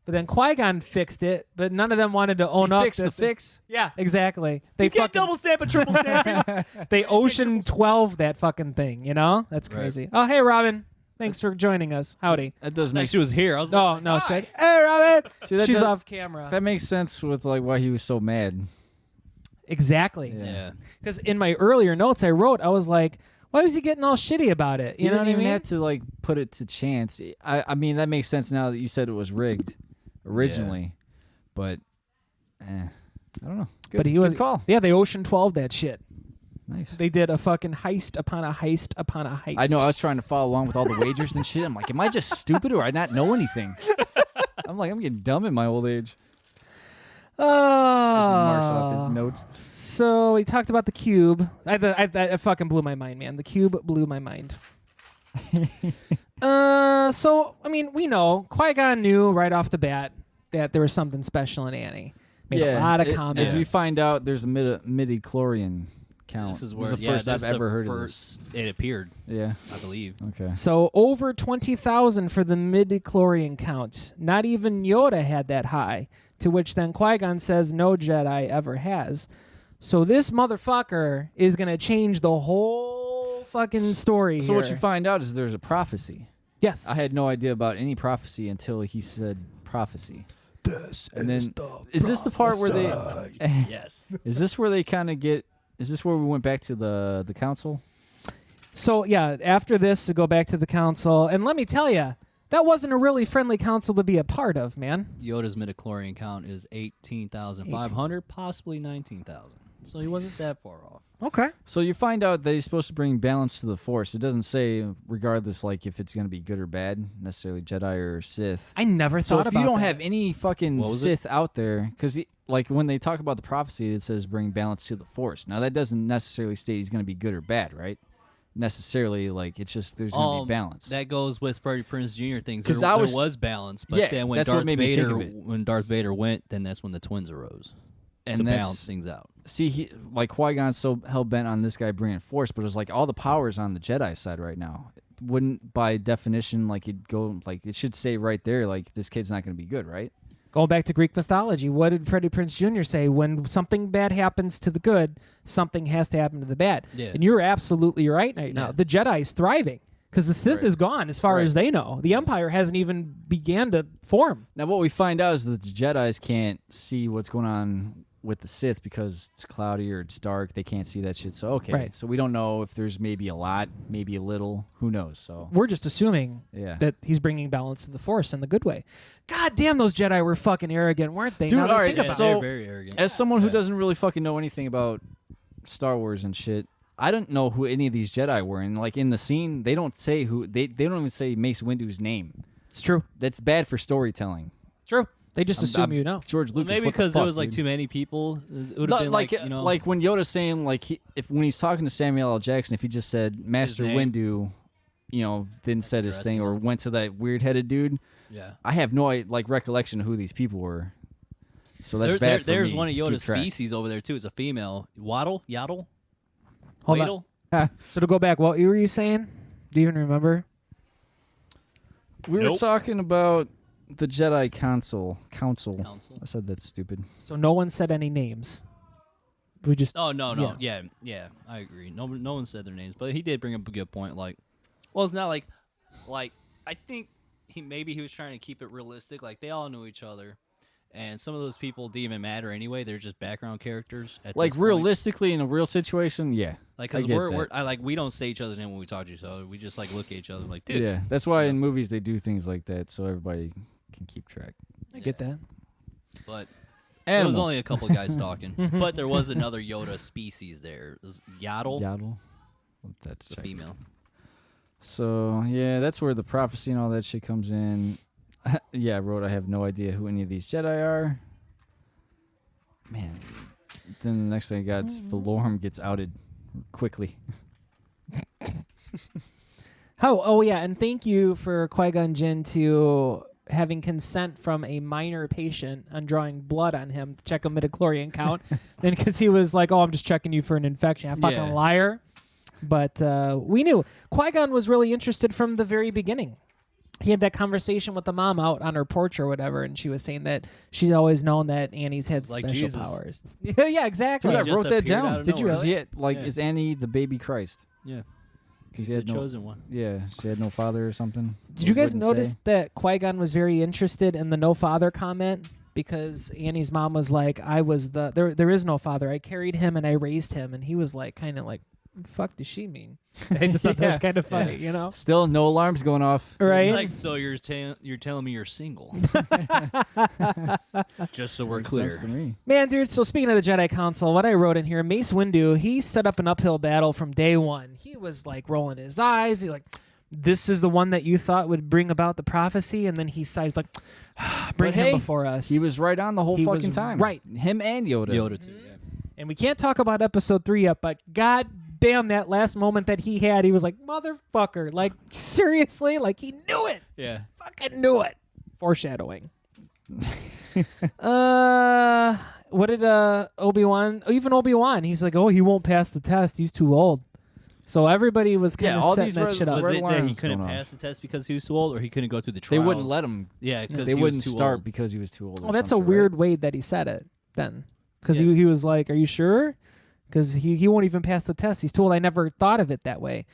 S1: But then Qui-Gon fixed it, but none of them wanted to own up.
S2: Fix the fix.
S1: Yeah, exactly. They
S3: you can't
S1: fucking
S3: double stamp and triple stamp it.
S1: they Ocean 12 that fucking thing. That's
S3: Right.
S1: crazy. Oh, hey, Robin. Thanks for joining us. Howdy.
S2: That does
S3: Like
S2: make
S3: she was here. I was
S1: No, said, hey, Robin.
S2: See, that
S1: She's
S2: does-
S1: off camera.
S2: That makes sense with like why he was so mad.
S1: Exactly.
S3: Yeah.
S1: Because in my earlier notes I wrote, I was like, why was he getting all shitty about it? You know what I
S2: didn't
S1: mean?
S2: even have to like put it to chance. I mean that makes sense now that you said it was rigged originally, but I don't know. Good,
S1: But he was
S2: good call.
S1: Yeah, they Ocean 12 that shit.
S2: Nice.
S1: They did a fucking heist upon a heist upon a heist.
S2: I know. I was trying to follow along with all the wagers and shit. I'm like, am I just stupid or I not know anything? I'm like, I'm getting dumb in my old age. As he marks off his notes.
S1: So we talked about the cube. I fucking blew my mind, man. The cube blew my mind. So I mean, we know Qui-Gon knew right off the bat that there was something special in Annie. Made a lot of comments.
S2: As we find out, there's a midi-chlorian count.
S3: This is where
S2: the first I've ever heard of
S3: this. It appeared,
S2: Yeah.
S3: I believe.
S2: Okay.
S1: So over 20,000 for the midi-chlorian count. Not even Yoda had that high. To which then Qui-Gon says no Jedi ever has. So this motherfucker is gonna change the whole fucking story.
S2: So what
S1: here.
S2: you find out is there's a prophecy.
S1: Yes.
S2: I had no idea about any prophecy until he said prophecy.
S4: This
S2: And then
S4: is the
S2: is this the part where they?
S3: Yes.
S2: Is this where they kind of get? Is this where we went back to the council?
S1: So yeah, after this, to go back to the council, and let me tell you, that wasn't a really friendly council to be a part of, man.
S3: Yoda's midichlorian count is 18,500, possibly 19,000. So he wasn't that far off.
S1: Okay.
S2: So you find out that he's supposed to bring balance to the Force. It doesn't say, regardless, like if it's going to be good or bad, necessarily Jedi or Sith.
S1: I never
S2: So
S1: thought
S2: if
S1: about
S2: you don't
S1: that.
S2: have any fucking
S3: What was
S2: Sith out there, because like when they talk about the prophecy, it says bring balance to the Force. Now that doesn't necessarily state he's going to be good or bad, right? Necessarily, like it's just there's going to be balance.
S3: That goes with Freddie Prinze Jr. things.
S2: 'Cause
S3: There
S2: I
S3: was
S2: was-
S3: balance, but
S2: Yeah,
S3: then when
S2: that's what
S3: Darth
S2: made me think
S3: Vader
S2: of it.
S3: when Darth Vader went, then that's when the twins arose
S2: and
S3: to
S2: that's-
S3: balance things out.
S2: See, he like Qui-Gon's so hell bent on this guy bringing Force, but it's like all the power's on the Jedi side right now. Wouldn't by definition like it go like it should say right there like this kid's not going to be good, right?
S1: Going back to Greek mythology, what did Freddie Prinze Jr. say? When something bad happens to the good, something has to happen to the bad.
S3: Yeah.
S1: And you're absolutely right now.
S3: Yeah.
S1: The Jedi is thriving because the Sith
S3: Right.
S1: is gone as far
S2: Right.
S1: as they know. The Empire hasn't even began to form.
S2: Now what we find out is that the Jedis can't see what's going on with the Sith because it's cloudy or it's dark. They can't see that shit. So okay,
S1: Right.
S2: so we don't know if there's maybe a lot, maybe a little. Who knows? So
S1: We're just assuming
S2: yeah.
S1: that he's bringing balance to the Force in the good way. God damn, those Jedi were fucking arrogant, weren't they?
S2: Dude,
S1: Now that I
S2: all right,
S1: think
S3: Yeah,
S1: about
S2: so-
S1: it.
S3: they're very arrogant.
S2: As someone who
S3: Yeah.
S2: doesn't really fucking know anything about Star Wars and shit, I don't know who any of these Jedi were. And like in the scene, they don't say who they don't even say Mace Windu's name.
S1: It's true.
S2: That's bad for storytelling.
S1: True. They just assume
S2: I'm-
S1: you know.
S2: George
S3: Well,
S2: Lucas.
S3: maybe
S2: what the
S3: because there
S2: fuck,
S3: was like
S2: dude?
S3: too many people. It would
S2: No,
S3: have been
S2: like
S3: like, you know,
S2: like when Yoda's saying like when he's talking to Samuel L. Jackson, if he just said Master
S3: name.
S2: Windu, you know, then said his thing or
S3: Dressing.
S2: went to that weird headed dude.
S3: yeah.
S2: I have no like recollection of who these people were. So that's bad for
S3: There's
S2: me
S3: one of
S2: to keep
S3: Yoda's
S2: track.
S3: species over there too. It's a female. Yaddle?
S1: Hold on.
S3: Waddle?
S1: So to go back, what were you saying? Do you even remember?
S2: We were
S3: Nope.
S2: talking about the Jedi Council.
S3: Council.
S2: I said that's stupid.
S1: So no one said any names. We just
S3: Oh no. Yeah, I agree. No one said their names, but he did bring up a good point. Like, well, it's not like I think maybe he was trying to keep it realistic. Like they all knew each other, and some of those people didn't even matter anyway. They're just background characters. At
S2: Like
S3: this point.
S2: realistically in a real situation, yeah.
S3: Like
S2: I
S3: because
S2: get
S3: we don't say each other's name when we talk to each other. We just like look at each other like, dude.
S2: Yeah, that's why in movies they do things like that so everybody can keep track.
S1: I get that.
S3: But there was
S2: Animal.
S3: only a couple of guys talking. But there was another Yoda species there. It was Yaddle,
S2: Yaddle. That's
S3: the
S2: check.
S3: female.
S2: So yeah, that's where the prophecy and all that shit comes in. Yeah, I wrote I have no idea who any of these Jedi are. Man. Then the next thing I got is Valorm gets outed quickly.
S1: Oh yeah, and thank you for Qui-Gon Jinn to having consent from a minor patient on drawing blood on him to check a midichlorian count. Then because he was like, "Oh, I'm just checking you for an infection." I'm fucking
S2: Yeah.
S1: liar. But we knew Qui-Gon was really interested from the very beginning. He had that conversation with the mom out on her porch or whatever, and she was saying that she's always known that Annie's had
S3: Like
S1: special
S3: Jesus.
S1: powers. Yeah, exactly.
S2: Dude, I
S3: just
S2: wrote that
S3: appeared out
S2: down.
S3: of
S2: Did you?
S3: nowhere.
S2: Is
S3: Yeah.
S2: is Annie the baby Christ?
S3: Yeah.
S2: Because
S3: He's the chosen one.
S2: Yeah, she had no father or something.
S1: Did you guys
S2: Wouldn't
S1: notice
S2: say.
S1: that Qui-Gon was very interested in the no father comment? because Annie's mom was like, I was there is no father. I carried him and I raised him. And he was like, kind of like, fuck does she mean? I just thought that was kind of funny, you know?
S2: Still no alarms going off.
S1: Right?
S3: Like, so you're telling me you're single? Just so we're
S2: Makes
S3: clear.
S2: sense to me.
S1: Man, dude, so speaking of the Jedi Council, what I wrote in here, Mace Windu, he set up an uphill battle from day one. He was like rolling his eyes. He like, this is the one that you thought would bring about the prophecy, and then he sighs like, bring
S2: But
S1: him
S2: hey,
S1: before us.
S2: He was right on the whole
S1: He was
S2: fucking time.
S1: right.
S2: Him and Yoda.
S3: Yoda too. Yeah.
S1: And we can't talk about episode 3 yet, but god damn, that last moment that he had, he was like, motherfucker. Like, seriously? Like, he knew it.
S3: Yeah.
S1: Fucking knew it. Foreshadowing. What did Obi-Wan, even Obi-Wan, he's like, oh, he won't pass the test. He's too old. So everybody was kind of
S2: all
S1: setting
S2: these
S1: that
S2: red-
S1: shit up.
S3: Was it that he
S2: alarms
S3: couldn't
S2: going off.
S3: pass the test because he was too old, or he couldn't go through the
S2: They
S3: trials?
S2: wouldn't let him.
S3: Yeah, because
S2: They
S3: he
S2: wouldn't
S3: was too
S2: start
S3: old.
S2: because he was too old.
S1: Oh,
S2: or
S1: that's a
S2: some shit,
S1: weird
S2: right?
S1: way that he said it then. Because
S3: Yeah.
S1: he was like, are you sure? Because he won't even pass the test. He's told I never thought of it that way.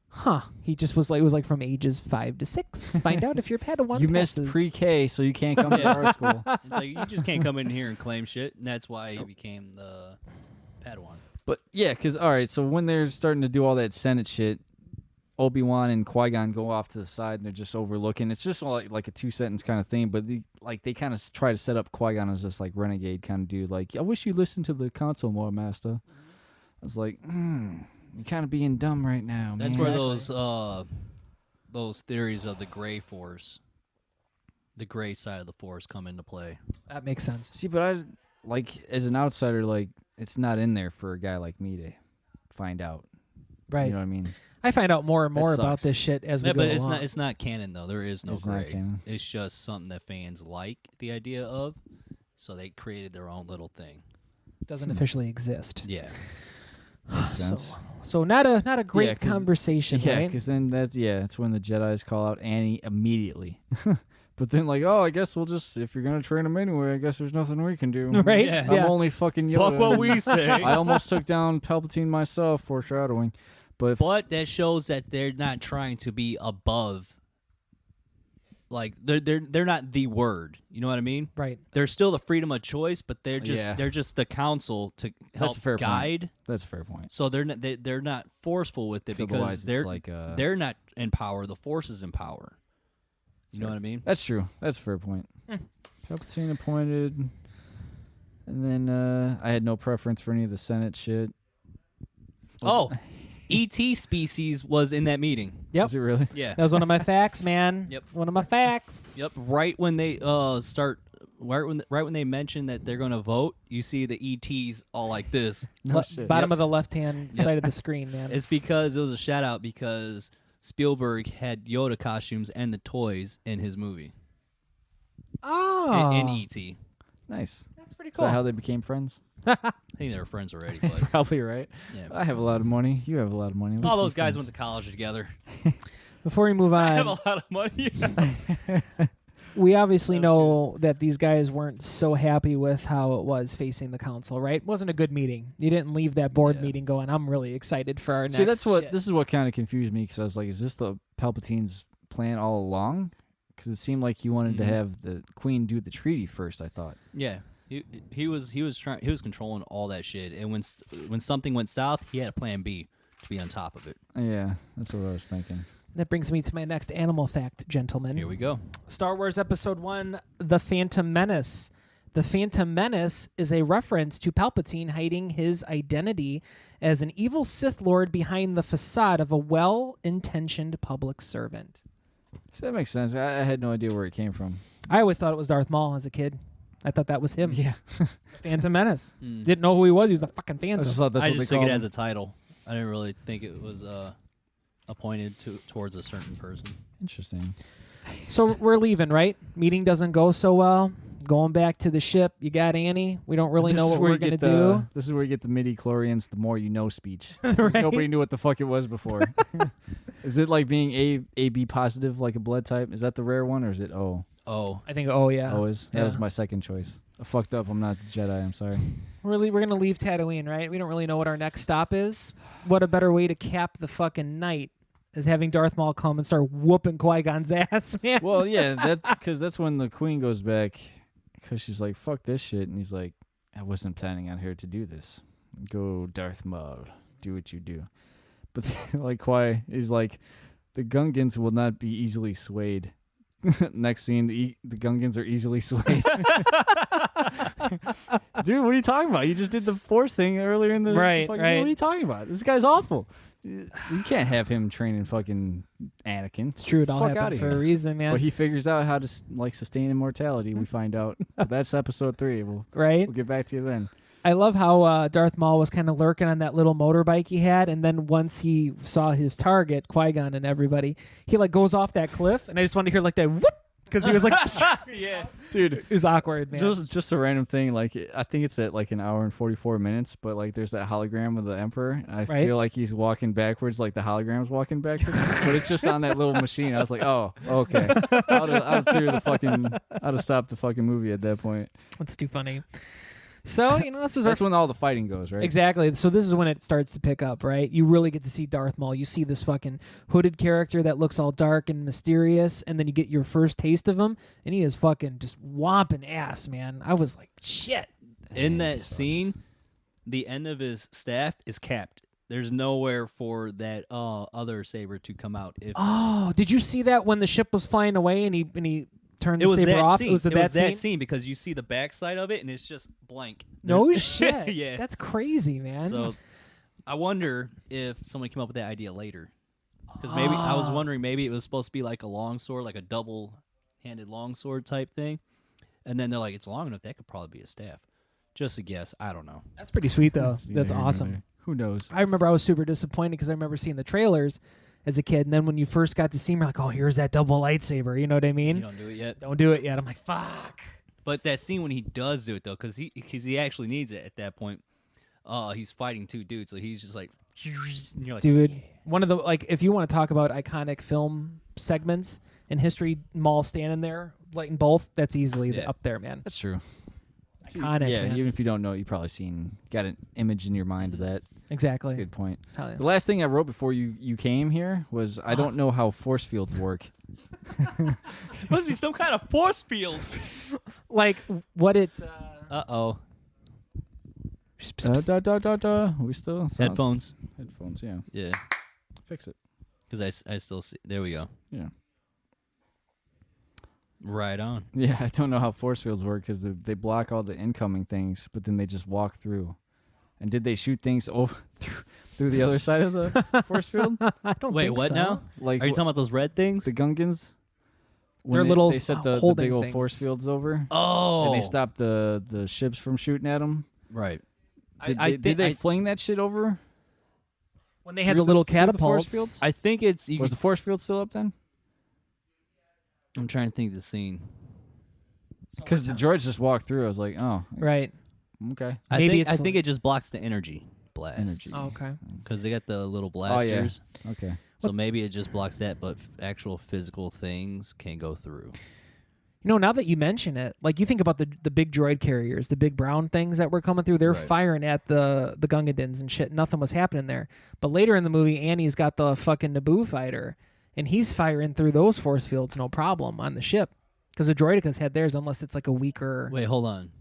S1: Huh. He just was like, it was like from ages 5 to 6. Find out if your Padawan
S2: You missed
S1: passes.
S2: pre-K, so you can't come to
S3: Yeah.
S2: our school.
S3: It's like you just can't come in here and claim shit, and that's why he became the Padawan.
S2: But yeah, because all right, so when they're starting to do all that Senate shit, Obi-Wan and Qui-Gon go off to the side and they're just overlooking. It's just all like a 2-sentence kind of thing, but they kind of try to set up Qui-Gon as this like renegade kind of dude. Like, I wish you listened to the council more, Master. I was like, you're kind of being dumb right now.
S3: That's
S2: man.
S3: where those theories of the gray force, the gray side of the force, come into play.
S1: That makes sense.
S2: See, but I like as an outsider, like it's not in there for a guy like me to find out.
S1: Right.
S2: You know what I mean?
S1: I find out more and more about
S2: sucks.
S1: this shit as we
S3: Yeah,
S1: go
S3: but
S1: along.
S3: it's not canon though. There is no
S2: It's not
S3: gray.
S2: canon.
S3: It's just something that fans like the idea of, so they created their own little thing.
S1: Doesn't officially exist.
S3: Yeah.
S2: Makes sense.
S1: So not a great
S2: Yeah, 'cause-
S1: conversation,
S2: Yeah,
S1: right?
S2: because then that's when the Jedi's call out Annie immediately. But then like, oh, I guess we'll just if you're gonna train him anyway, I guess there's nothing we can do.
S1: Right?
S3: Yeah.
S2: I'm only fucking Yoda.
S3: Fuck what we say.
S2: I almost took down Palpatine myself, foreshadowing. But
S3: But that shows that they're not trying to be above. Like they're not the word. You know what I mean?
S1: Right.
S3: They're still the freedom of choice, but they're
S2: Yeah.
S3: just the council to help
S2: a fair point.
S3: guide.
S2: that's a fair point.
S3: So they're not forceful with it
S2: 'Cause
S3: because
S2: otherwise
S3: they're
S2: it's like
S3: they're not in power. The force is in power. You know what I mean?
S2: that's true. That's a fair point. Palpatine appointed, and then I had no preference for any of the Senate shit.
S3: Oh, ET species was in that meeting.
S1: Yep.
S2: Was it really?
S3: Yeah.
S1: That was one of my facts, man.
S3: Yep.
S1: One of my facts.
S3: Yep. Right when they start, right when they mention that they're gonna vote, you see the ETs all like this.
S2: No shit.
S1: Bottom of the left-hand side of the screen, man.
S3: It's because it was a shout out because Spielberg had Yoda costumes and the toys in his movie
S1: Oh.
S3: in ET.
S2: Nice.
S1: That's pretty
S2: Is
S1: cool.
S2: that how they became friends?
S3: I think they were friends already, but
S2: Probably right.
S3: yeah.
S2: I have a lot of money. You have a lot of money.
S3: All those guys went to college together.
S1: Before we move
S3: I have a
S1: on,
S3: lot of money.
S1: we obviously know that these guys weren't so happy with how it was facing the council, right? It wasn't a good meeting. You didn't leave that board
S2: Yeah.
S1: meeting going, I'm really excited for our next
S2: See, that's what
S1: shit."
S2: this is what kind of confused me because I was like, is this the Palpatine's plan all along? Because it seemed like he wanted to have the Queen do the treaty first. I thought.
S3: Yeah, he was controlling all that shit, and when something went south, he had a plan B to be on top of it.
S2: Yeah, that's what I was thinking.
S1: That brings me to my next animal fact, gentlemen.
S3: Here we go.
S1: Star Wars Episode 1, The Phantom Menace. The Phantom Menace is a reference to Palpatine hiding his identity as an evil Sith Lord behind the facade of a well-intentioned public servant.
S2: So that makes sense. I had no idea where it came from.
S1: I always thought it was Darth Maul as a kid. I thought that was him.
S2: Yeah,
S1: Phantom Menace.
S3: Mm.
S1: Didn't know who he was. He was a fucking
S2: I
S1: phantom.
S2: just thought that's
S3: I
S2: what
S3: just
S2: they
S3: took
S2: called
S3: it as
S2: him.
S3: a title. I didn't really think it was appointed towards a certain person.
S2: Interesting.
S1: So we're leaving, right? Meeting doesn't go so well. Going back to the ship. You got Annie. We don't really know what we're going to do.
S2: This is where you get the midi-chlorians, the more you know speech.
S1: Right?
S2: Nobody knew what the fuck it was before. Is it like being AB positive, like a blood type? Is that the rare one, or is it O?
S3: Oh,
S1: I think, oh, yeah.
S2: O is?
S1: Yeah.
S2: That was my second choice. I fucked up. I'm not the Jedi. I'm sorry.
S1: We're going to leave Tatooine, right? We don't really know what our next stop is. What a better way to cap the fucking night is having Darth Maul come and start whooping Qui-Gon's ass, man.
S2: Well, yeah, because that's when the Queen goes back. because she's like, fuck this shit. And he's like, I wasn't planning on her to do this. Go, Darth Maul. Do what you do. But like, Qui is like, the Gungans will not be easily swayed. Next scene, the Gungans are easily swayed. Dude, what are you talking about? You just did the Force thing earlier in the
S1: Right.
S2: What are you talking about? This guy's awful. You can't have him training fucking Anakin.
S1: It's true. It all
S2: Fuck outta
S1: happened for
S2: here.
S1: a reason, man.
S2: But he figures out how to sustain immortality. We find out. But that's episode 3. We'll get back to you then.
S1: I love how Darth Maul was kind of lurking on that little motorbike he had, and then once he saw his target, Qui-Gon and everybody, he like goes off that cliff, and I just wanted to hear like that whoop, because he was like,
S3: Yeah.
S1: dude, it was awkward, man.
S2: Just a random thing. Like, I think it's at like an hour and 44 minutes, but like there's that hologram of the Emperor. And I feel like he's walking backwards, like the hologram's walking backwards, but it's just on that little machine. I was like, oh, okay. I'd have stopped the fucking movie at that point.
S1: That's too funny. So, this is
S2: That's when all the fighting goes, right?
S1: Exactly. So this is when it starts to pick up, right? You really get to see Darth Maul. You see this fucking hooded character that looks all dark and mysterious, and then you get your first taste of him, and he is fucking just whomping ass, man. I was like, shit.
S3: In that scene, the end of his staff is capped. There's nowhere for that other saber to come out.
S1: Oh, did you see that when the ship was flying away and he turned the saber
S3: that
S1: off?
S3: Scene.
S1: It was that scene
S3: because you see the backside of it and it's just blank.
S1: No shit.
S3: Yeah.
S1: That's crazy, man.
S3: So I wonder if someone came up with that idea later. Because maybe I was wondering, maybe it was supposed to be like a longsword, like a double-handed longsword type thing. And then they're like, it's long enough, that could probably be a staff. Just a guess. I don't know.
S1: That's pretty sweet, though. That's
S2: Yeah,
S1: awesome.
S2: Who knows?
S1: I remember I was super disappointed because I remember seeing the trailers as a kid, and then when you first got to see him, you're like, oh, here's that double lightsaber. You know what I mean?
S3: You don't do it yet.
S1: Don't do it yet. I'm like, fuck.
S3: But that scene when he does do it, though, because he actually needs it at that point. He's fighting two dudes, so he's just like, and you're like,
S1: Dude,
S3: yeah.
S1: one of the, like, if you want to talk about iconic film segments in history, Maul standing there, lighting both, that's easily up there, man.
S2: That's true.
S1: Iconic,
S2: Yeah,
S1: man.
S2: even if you don't know, you probably got an image in your mind of that.
S1: Exactly.
S2: That's a good point.
S1: Hell yeah.
S2: The last thing I wrote before you came here was I don't know how force fields work.
S3: Must be some kind of force field.
S1: Like, what it...
S3: Uh-oh.
S2: We still
S3: Headphones.
S2: Headphones, yeah.
S3: Yeah.
S2: Fix it.
S3: Because I still see. There we go.
S2: Yeah.
S3: Right on.
S2: Yeah, I don't know how force fields work because they block all the incoming things, but then they just walk through. And did they shoot things through the other side of the force field?
S1: I don't
S3: Wait,
S1: think
S3: what
S1: so.
S3: now?
S2: Like,
S3: Are you talking about those red things?
S2: the Gungans?
S1: They're
S2: When
S1: little
S2: they set the
S1: holding
S2: big old
S1: things.
S2: force fields over.
S3: Oh.
S2: And they stopped the ships from shooting at them.
S3: Right.
S2: Did they fling that shit over?
S1: When they had
S2: Through
S1: the little
S2: the force
S1: catapults.
S2: fields?
S3: I think it's.
S2: Was the force field still up then?
S3: I'm trying to think of the scene.
S2: Because the droids just walked through. I was like, oh,
S1: Right.
S2: okay.
S1: Maybe
S3: I
S1: it's
S3: think it just blocks the energy blast.
S2: Energy.
S1: Oh, okay.
S3: Because they got the little
S2: Oh, yeah.
S3: blasters.
S2: Okay.
S3: So maybe it just blocks that, but actual physical things can go through.
S1: Now that you mention it, like you think about the big droid carriers, the big brown things that were coming through, they're
S3: Right.
S1: firing at the Gungans and shit. Nothing was happening there. But later in the movie, Annie's got the fucking Naboo fighter, and he's firing through those force fields no problem on the ship. Because the droidicas had theirs, unless it's like a weaker...
S3: Wait, hold on.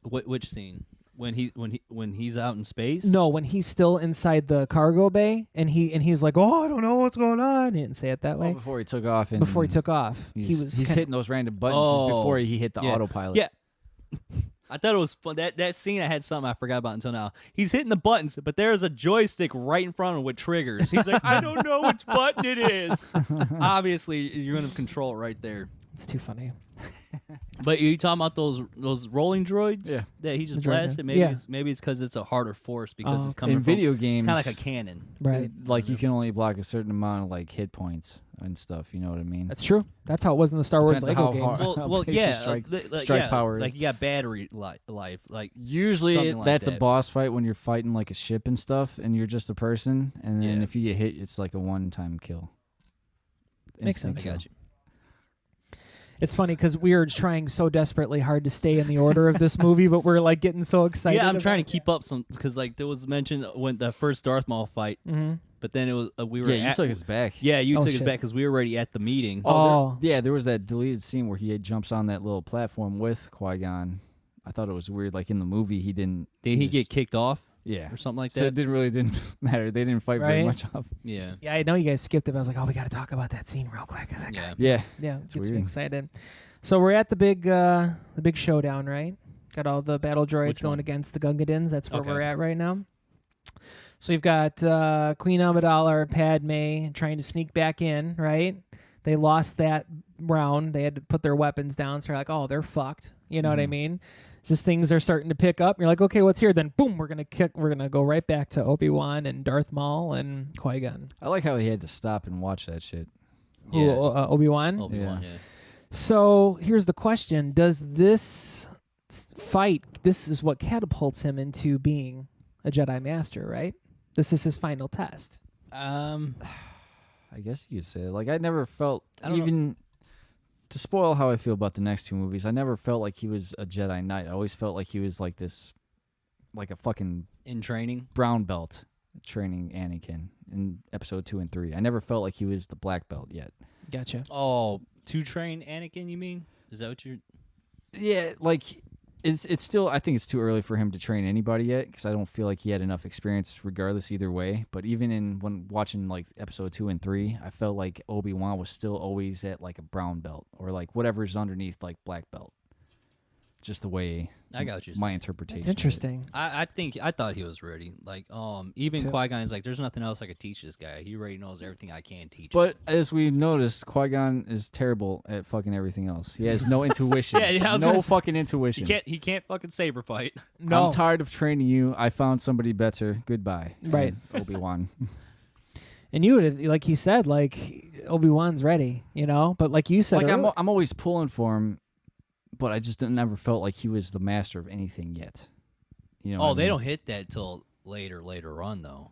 S3: Which scene? When he's out in space?
S1: No, when he's still inside the cargo bay, and he's like, oh, I don't know what's going on. He didn't say it that way.
S2: Before he took off. And
S1: Before he took off.
S2: He's
S1: kinda-
S2: hitting those random buttons
S3: Oh.
S2: before he hit the
S3: Yeah.
S2: autopilot.
S3: Yeah. I thought it was fun. That scene, I had something I forgot about until now. He's hitting the buttons, but there's a joystick right in front of him with triggers. He's like, I don't know which button it is. Obviously, you're going to control it right there.
S1: It's too funny.
S3: But you talking about those rolling droids?
S2: Yeah.
S3: That he just
S1: The droid,
S3: blasted?
S1: yeah.
S3: Maybe it's because it's a harder force because
S1: Oh,
S3: it's coming
S2: In
S3: from...
S2: video games,
S3: It's kind of like a cannon.
S1: Right.
S2: like you can only block a certain amount of like hit points and stuff. You know what I mean?
S1: That's true. That's how it was in the Star Wars
S2: Depends on
S1: Lego
S2: how
S1: games.
S2: hard-
S3: Well,
S2: big your
S3: yeah.
S2: strike
S3: yeah,
S2: power is.
S3: Like you got battery life. Like
S2: Usually
S3: something like
S2: that's a
S3: that.
S2: boss fight when you're fighting like a ship and stuff, and you're just a person. And then
S3: Yeah.
S2: if you get hit, it's like a one-time kill.
S1: Makes
S2: Instant
S1: sense.
S3: I
S2: kill.
S3: got you.
S1: It's funny because we are trying so desperately hard to stay in the order of this movie, but we're like getting so excited.
S3: Yeah, I'm trying to
S1: about
S3: keep up some because like there was mention when the first Darth Maul fight.
S1: it. Mhm.
S3: But then it was we were.
S2: Yeah, you took us back.
S3: Yeah, you
S1: Oh,
S3: took us
S1: shit.
S3: back because we were already at the meeting.
S1: Oh.
S2: Yeah, there was that deleted scene where he jumps on that little platform with Qui-Gon. I thought it was weird. Like in the movie, he didn't.
S3: Did he
S2: just-
S3: get kicked off
S2: Yeah.
S3: or something like
S2: So
S3: that?
S2: it didn't matter. They didn't fight very
S1: Right?
S2: much off.
S3: Yeah.
S1: Yeah, I know you guys skipped it, but I was like, oh, we got to talk about that scene real quick. 'Cause that
S3: Yeah.
S2: Yeah.
S1: Yeah, it gets me
S2: weird.
S1: excited. So we're at the big showdown, right? Got all the battle droids
S3: Which
S1: going
S3: one?
S1: against the Gungans. That's where
S3: Okay.
S1: we're at right now. So you've got Queen Amidala, Padme trying to sneak back in, right? They lost that round. They had to put their weapons down. So you're like, oh, they're fucked. You know what I mean? Just things are starting to pick up. You're like, okay, what's here? Then boom, we're gonna go right back to Obi-Wan and Darth Maul and Qui-Gon.
S2: I like how he had to stop and watch that shit.
S3: Yeah.
S1: Obi-Wan.
S3: Obi-Wan.
S2: Yeah.
S3: Yeah.
S1: So here's the question: does this fight? This is what catapults him into being a Jedi Master, right? This is his final test.
S2: I guess you could say it. Like I never felt
S3: I don't know.
S2: even to spoil how I feel about the next two movies. I never felt like he was a Jedi Knight. I always felt like he was like this, like a fucking
S3: In training.
S2: brown belt training Anakin in episode 2 and 3. I never felt like he was the black belt yet.
S1: Gotcha.
S3: Oh, to train Anakin, you mean? Is that what you're?
S2: Yeah, like it's still. I think it's too early for him to train anybody yet because I don't feel like he had enough experience, regardless either way. But even when watching like episode 2 and 3, I felt like Obi-Wan was still always at like a brown belt or like whatever's underneath like black belt. Just the way
S3: I got what you're
S2: my
S3: saying.
S2: interpretation.
S1: It's
S2: of it.
S1: interesting.
S3: I thought he was ready. Like, even
S1: Too.
S3: Qui-Gon is like, there's nothing else I could teach this guy. He already knows everything I can teach.
S2: But as we noticed, Qui-Gon is terrible at fucking everything else. He has no intuition.
S3: Yeah, I was
S2: no
S3: gonna say,
S2: fucking
S3: he
S2: intuition.
S3: can't fucking saber fight.
S1: No.
S2: I'm tired of training you. I found somebody better. Goodbye.
S1: Right.
S2: Obi-Wan.
S1: And you would, like he said, like Obi-Wan's ready, you know. But like you said,
S2: Like
S1: earlier-
S2: I'm always pulling for him, but I just never felt like he was the master of anything yet. You know? what I
S3: They
S2: mean?
S3: don't hit that till later on though.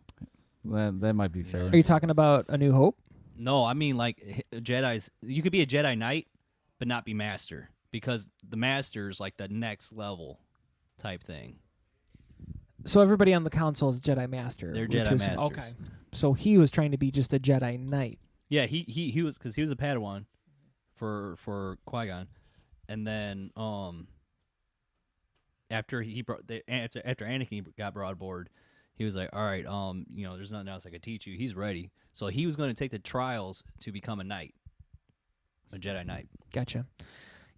S2: That might be fair.
S1: are you talking about A New Hope?
S3: No, I mean like Jedi's. You could be a Jedi Knight, but not be master because the master's like the next level type thing.
S1: So everybody on the council is Jedi Master.
S3: They're
S1: we're
S3: Jedi
S1: to assume-
S3: Masters.
S1: Okay. So he was trying to be just a Jedi Knight.
S3: Yeah, he was because he was a Padawan for Qui-Gon, and then after Anakin got brought aboard, he was like, all right, there's nothing else I could teach you. He's ready, so he was going to take the trials to become a knight, a Jedi Knight.
S1: Gotcha.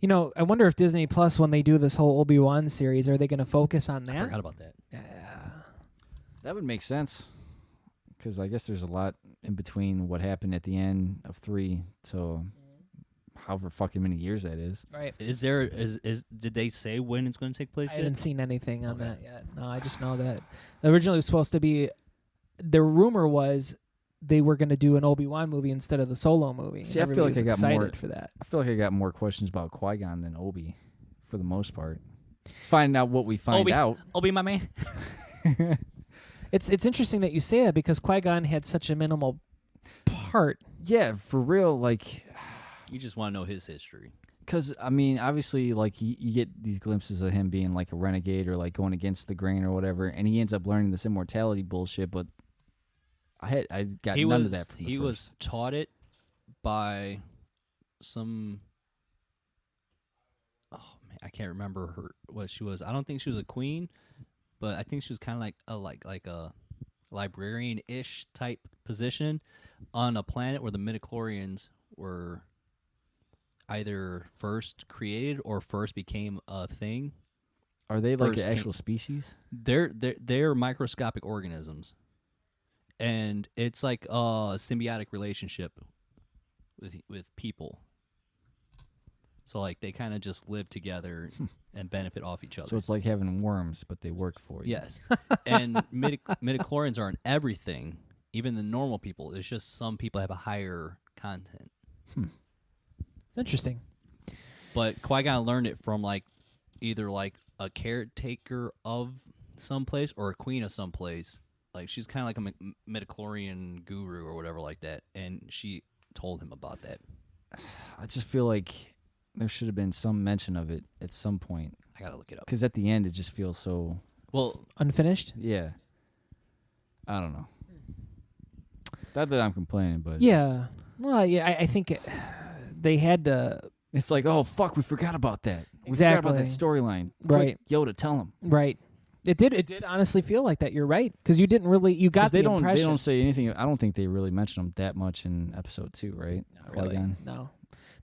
S1: You know, I wonder if Disney Plus, when they do this whole Obi-Wan series, are they going to focus on
S3: I
S1: that?
S3: forgot about that.
S2: That would make sense, because I guess there's a lot in between what happened at the end of 3 to however fucking many years that is.
S1: Right.
S3: Is did they say when it's going to take place
S1: I
S3: yet?
S1: haven't seen anything on
S3: Okay.
S1: that yet. No, I just know that originally it was supposed to be. The rumor was they were going to do an Obi-Wan movie instead of the Solo movie.
S2: See,
S1: and
S2: I feel like
S1: everybody was
S2: I got more-
S1: excited for that.
S2: I feel like I got more questions about Qui-Gon than Obi, for the most part. Finding out what we find
S3: Obi.
S2: out.
S3: Obi, my man.
S1: It's interesting that you say that because Qui-Gon had such a minimal part.
S2: Yeah, for real, like...
S3: You just want to know his history.
S2: Because, I mean, obviously, like, you get these glimpses of him being, like, a renegade or, like, going against the grain or whatever, and he ends up learning this immortality bullshit, but I got none of that from the
S3: He
S2: first.
S3: was taught it by some... Oh, man, I can't remember what she was. I don't think she was a queen, but I think she was kind of like a librarian-ish type position on a planet where the midichlorians were either first created or first became a thing.
S2: Are they, like,
S3: first
S2: an
S3: came-
S2: actual species?
S3: They're microscopic organisms, and it's like a symbiotic relationship with people. So like they kind of just live together and benefit off each other.
S2: So it's like having worms, but they work for you.
S3: Yes, and midichlorians are in everything, even the normal people. It's just some people have a higher content.
S1: It's interesting.
S3: But Qui-Gon learned it from like either like a caretaker of someplace or a queen of someplace. Like she's kind of like a midichlorian guru or whatever like that, and she told him about that.
S2: I just feel like there should have been some mention of it at some point.
S3: I gotta look it up.
S2: Because at the end, it just feels so...
S3: Well,
S1: Unfinished?
S2: Yeah. I don't know. Not that I'm complaining, but
S1: Yeah. Well, yeah, I think they had to.
S2: it's like, oh fuck, we forgot about that. We
S1: Exactly.
S2: forgot about that storyline.
S1: Right.
S2: Quick, Yoda, tell him.
S1: Right. It did honestly feel like that. You're right, because you didn't really. You got the impression.
S2: They don't say anything. I don't think they really mention him that much in episode 2, right?
S1: Not really.
S2: Qui-Gon.
S1: No.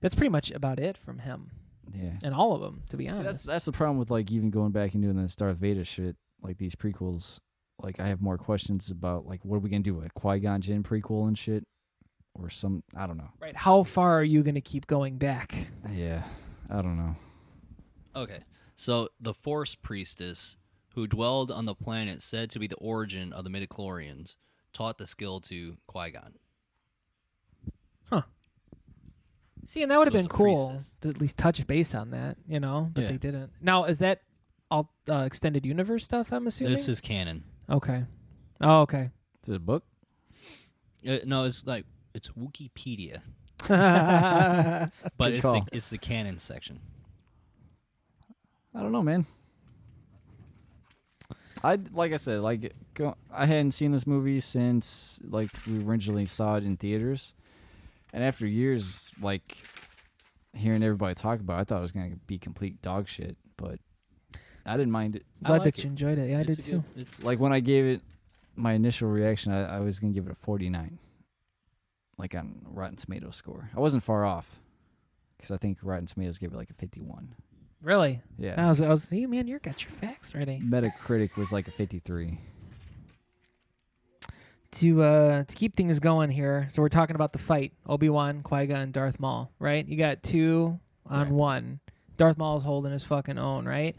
S1: That's pretty much about it from him
S2: Yeah.
S1: and all of them, to be
S2: See,
S1: honest.
S2: that's the problem with like even going back and doing the Darth Vader shit, like these prequels. Like I have more questions about like what are we gonna do, a Qui-Gon Jinn prequel and shit, or some I don't know.
S1: Right. How far are you going to keep going back?
S2: Yeah, I don't know.
S3: Okay, so the Force priestess who dwelled on the planet said to be the origin of the midichlorians taught the skill to Qui-Gon.
S1: See, and that would have
S3: So
S1: been
S3: it's a
S1: cool
S3: priestess.
S1: to at least touch base on that, but
S3: Yeah.
S1: they didn't. Now, is that all extended universe stuff, I'm assuming?
S3: This is canon.
S1: Okay. Oh, okay.
S2: Is it a book?
S3: No, it's Wikipedia,
S1: Right.
S3: but
S2: Good call.
S3: it's the canon section.
S2: I don't know, man. Like I said, I hadn't seen this movie since like we originally saw it in theaters, and after years, like hearing everybody talk about it, I thought it was gonna be complete dog shit, but I didn't mind it.
S1: Glad
S3: like
S1: that
S3: it.
S1: you enjoyed it. Yeah, I
S3: It's
S1: did
S3: a
S1: too.
S3: good- it's
S2: Like when I gave it my initial reaction, I was gonna give it a 49, like on Rotten Tomatoes score. I wasn't far off, because I think Rotten Tomatoes gave it like a 51.
S1: Really?
S2: Yeah.
S1: I was hey, man, you got your facts ready.
S2: Metacritic was like a 53.
S1: To keep things going here, so we're talking about the fight: Obi-Wan, Qui-Gon, Darth Maul. Right? You got 2 on
S2: Correct.
S1: 1. Darth Maul is holding his fucking own. Right?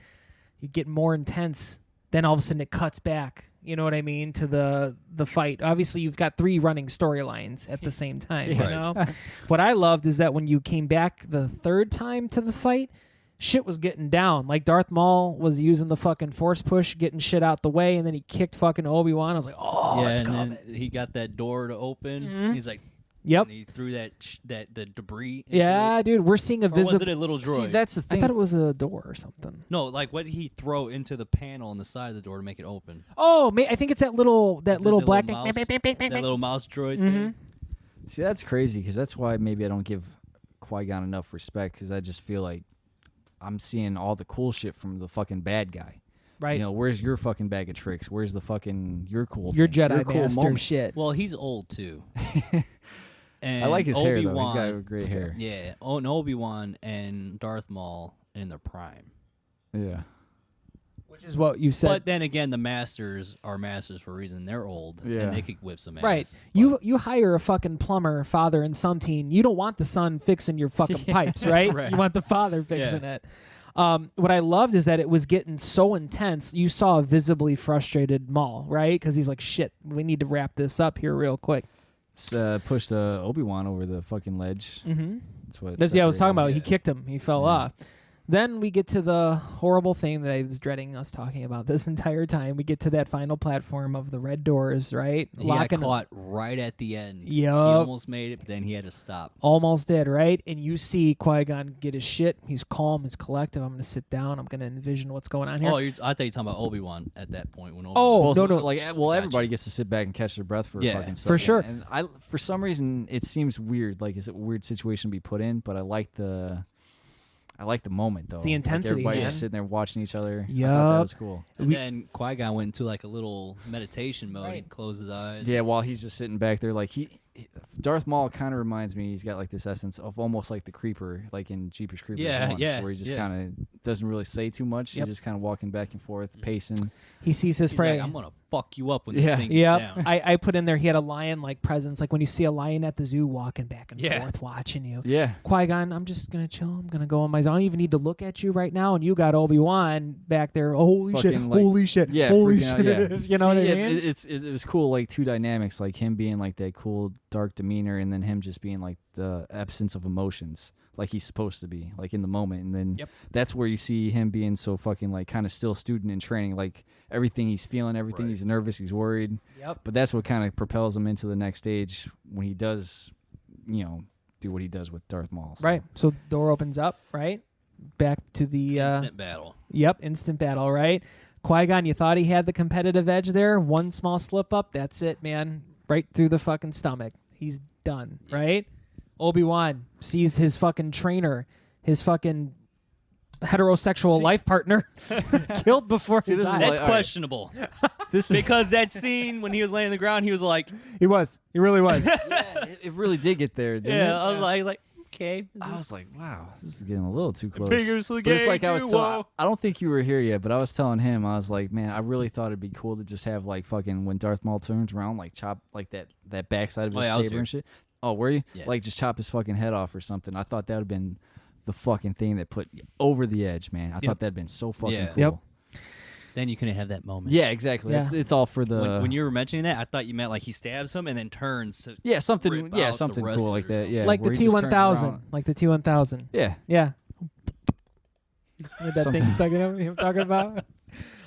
S1: You get more intense. Then all of a sudden it cuts back. You know what I mean? To the fight. Obviously, you've got 3 running storylines at the same time. You
S3: Right.
S1: know. What I loved is that when you came back the 3rd time to the fight, shit was getting down. Like Darth Maul was using the fucking force push, getting shit out the way, and then he kicked fucking Obi-Wan. I was like, oh,
S3: yeah,
S1: it's
S3: and
S1: coming.
S3: then he got that door to open.
S1: Mhm.
S3: He's like,
S1: Yep.
S3: and he threw the debris. Into
S1: Yeah,
S3: it.
S1: dude, we're seeing a
S3: Or was it
S1: visible.
S3: a little droid?
S2: See, that's the
S1: I
S2: thing.
S1: thought it was a door or something.
S3: No, like what did he throw into the panel on the side of the door to make it open?
S1: Oh, I think it's that little
S3: Is it
S1: little
S3: the
S1: black
S3: little
S1: thing.
S3: mouse? That little mouse droid
S1: Mhm.
S3: thing.
S2: See, that's crazy because that's why maybe I don't give Qui-Gon enough respect because I just feel like I'm seeing all the cool shit from the fucking bad guy.
S1: Right.
S2: You know, where's your fucking bag of tricks? Where's the fucking your cool
S1: Your
S2: thing?
S1: Jedi
S2: your cool
S1: master
S2: moments?
S1: shit.
S3: Well, he's old too. And
S2: I like his hair though. He's
S3: Obi-Wan-
S2: got great hair.
S3: Yeah, and Obi-Wan and Darth Maul in their prime.
S2: Yeah.
S1: Which is what you said.
S3: But then again, the masters are masters for a reason. They're old,
S2: Yeah.
S3: and they could whip some ass.
S1: Right. You hire a fucking plumber, father, and son teen. You don't want the son fixing your fucking pipes, right?
S3: Right.
S1: You want the father fixing it. What I loved is that it was getting so intense. You saw a visibly frustrated Maul, right? Because he's like, shit, we need to wrap this up here real quick.
S2: Pushed Obi-Wan over the fucking ledge.
S1: Mm-hmm.
S2: That's what.
S1: That's, I was talking
S2: separated
S1: about.
S2: them.
S1: He kicked him. He fell
S2: Yeah.
S1: off. Then we get to the horrible thing that I was dreading us talking about this entire time. We get to that final platform of the red doors, right?
S3: He got caught right at the end. He
S1: Yup.
S3: almost made it, but then he had to stop.
S1: Almost did, right? And you see Qui-Gon get his shit. He's calm. He's collective. I'm going to sit down. I'm going to envision what's going on here.
S3: Oh, I thought you were talking about Obi-Wan at that point. When
S1: Oh,
S3: Obi-Wan
S1: no, no.
S2: Like, well,
S3: Gotcha.
S2: everybody gets to sit back and catch their breath for a
S3: Yeah,
S2: fucking second.
S1: for sure.
S2: And for some reason, it seems weird. Like, it's a weird situation to be put in, but I like the moment though.
S1: It's the intensity,
S2: Like everybody
S1: man.
S2: just sitting there watching each other. I thought
S1: Yup.
S2: that was cool.
S3: And then Qui-Gon went into like a little meditation mode. He
S1: Right.
S3: closed his eyes.
S2: Yeah, while he's just sitting back there, like Darth Maul kind of reminds me. He's got like this essence of almost like the Creeper, like in Jeepers Creepers
S3: Yeah,
S2: 1,
S3: yeah,
S2: where he just
S3: yeah.
S2: kind of doesn't really say too much.
S1: Yep.
S2: He's just kind of walking back and forth, pacing.
S1: He sees his
S3: He's
S1: prey.
S3: like, I'm gonna fuck you up when
S2: Yeah.
S3: this thing gets
S1: Yeah,
S3: down.
S1: I put in there. He had a lion-like presence, like when you see a lion at the zoo walking back and
S3: Yeah.
S1: forth, watching you.
S2: Yeah,
S1: Qui-Gon, I'm just gonna chill. I'm gonna go on my zone. I don't even need to look at you right now. And you got Obi-Wan back there. Holy shit!
S2: Fucking, like-
S1: Holy shit!
S2: yeah,
S1: Holy
S2: freaking
S1: shit!
S2: out, yeah.
S1: You know what I
S2: See,
S1: mean?
S2: It was cool, like two dynamics, like him being like that cool dark demeanor, and then him just being like the absence of emotions, like he's supposed to be, like in the moment. And then
S1: Yep.
S2: that's where you see him being so fucking like kind of still student in training, like everything he's feeling, everything
S3: Right.
S2: he's nervous, he's worried.
S1: Yep.
S2: But that's what kind of propels him into the next stage when he does, do what he does with Darth Maul. So.
S1: Right. So door opens up. Right. Back to the
S3: Instant battle.
S1: Yep, instant battle, right? Qui-Gon, you thought he had the competitive edge there. One small slip up, that's it, man. right through the fucking stomach. He's done, right? Obi-Wan sees his fucking trainer, his fucking heterosexual life partner killed before his eyes.
S3: That's questionable.
S2: This is
S3: Because that scene when he was laying on the ground, he was like,
S1: He was. He really was.
S2: yeah, it really did get there, didn't
S3: yeah,
S2: it?
S3: I was like, okay.
S2: I was like, wow, this is getting a little too close.
S3: Vigorously
S2: But it's like I was
S3: gay,
S2: telling,
S3: whoa.
S2: I don't think you were here yet, but I was telling him, I was like, man, I really thought it'd be cool to just have like fucking when Darth Maul turns around, like chop like that backside of his
S3: yeah, I was
S2: saber
S3: here.
S2: and shit. Oh, were you?
S3: Yeah.
S2: Like just chop his fucking head off or something. I thought that would have been the fucking thing that put you over the edge, man. I thought that'd been so fucking
S3: Yeah.
S2: cool.
S1: Yep.
S3: Then you couldn't have that moment.
S2: Yeah, exactly.
S1: Yeah.
S2: It's all for the
S3: When you were mentioning that, I thought you meant like he stabs him and then turns to
S2: yeah something
S3: rip
S2: yeah
S3: out the
S2: something
S3: rest
S2: cool
S3: of
S2: like
S3: it or
S2: that.
S3: something.
S2: Yeah,
S1: Like the
S2: where he just turns
S1: T-1000.
S2: around.
S1: Like the T-1000.
S2: Yeah,
S1: Yeah. With that
S2: Something.
S1: thing stuck in him, I'm talking about.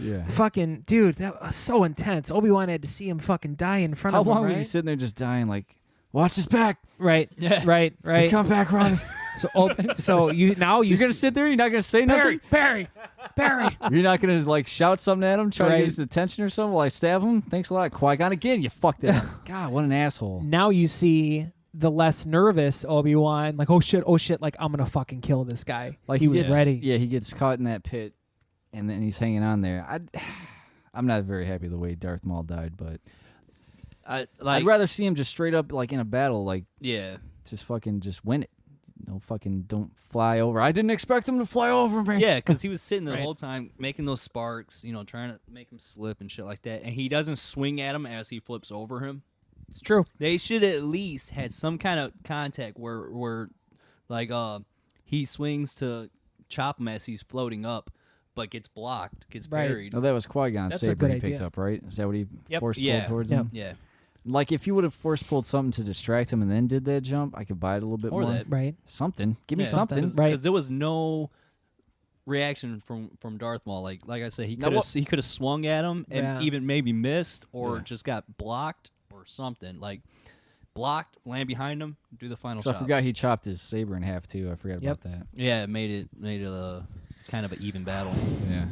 S2: yeah.
S1: Fucking dude, that was so intense. Obi-Wan had to see him fucking die in front
S2: How
S1: of him.
S2: long was he
S1: right?
S2: sitting there just dying? Like, watch his back.
S1: Right.
S3: Yeah.
S1: Right.
S2: He's
S1: Right.
S2: coming back, Ronnie.
S1: So you now
S2: You're gonna sit there. You're not gonna say nothing.
S1: Barry.
S2: You're not gonna like shout something at him, try to
S1: Right.
S2: get his attention or something while I stab him. Thanks a lot, Qui-Gon. Again, you fucked it up. God, what an asshole.
S1: Now you see the less nervous Obi-Wan, like, oh shit, like I'm gonna fucking kill this guy.
S2: Like
S1: he was
S2: gets,
S1: ready.
S2: Yeah, he gets caught in that pit, and then he's hanging on there. I'm not very happy the way Darth Maul died, but I'd rather see him just straight up like in a battle, like
S3: yeah.
S2: just fucking just win it. No fucking don't fly over. I didn't expect him to fly over me.
S3: Yeah, because he was sitting the
S1: Right.
S3: whole time making those sparks, trying to make him slip and shit like that. And he doesn't swing at him as he flips over him.
S1: It's true.
S3: They should at least had some kind of contact where like he swings to chop him as he's floating up, but gets blocked, gets
S1: Right.
S3: buried.
S2: No, that was Qui-Gon's
S1: That's a
S2: saber
S1: good
S2: he picked
S1: idea.
S2: up, right? Is that what he
S1: Yep.
S2: force pulled
S3: Yeah.
S2: towards
S1: Yep.
S2: him?
S3: Yeah.
S2: Like if you would have force pulled something to distract him and then did that jump, I could buy it a little bit
S3: Or
S2: more.
S3: that.
S1: Right.
S2: Something. Give me
S3: Yeah.
S2: something.
S1: Something. Right.
S3: Because there was no reaction from Darth Maul. Like I said, he
S2: Now
S3: could have
S2: what-
S3: he could have swung at him and
S1: Yeah.
S3: even maybe missed or
S2: Yeah.
S3: just got blocked or something. Like blocked, land behind him, do the final
S2: So I
S3: shot.
S2: forgot he chopped his saber in half too. I forgot
S1: Yep.
S2: about that.
S3: Yeah, it made it a kind of an even battle.
S2: Yeah.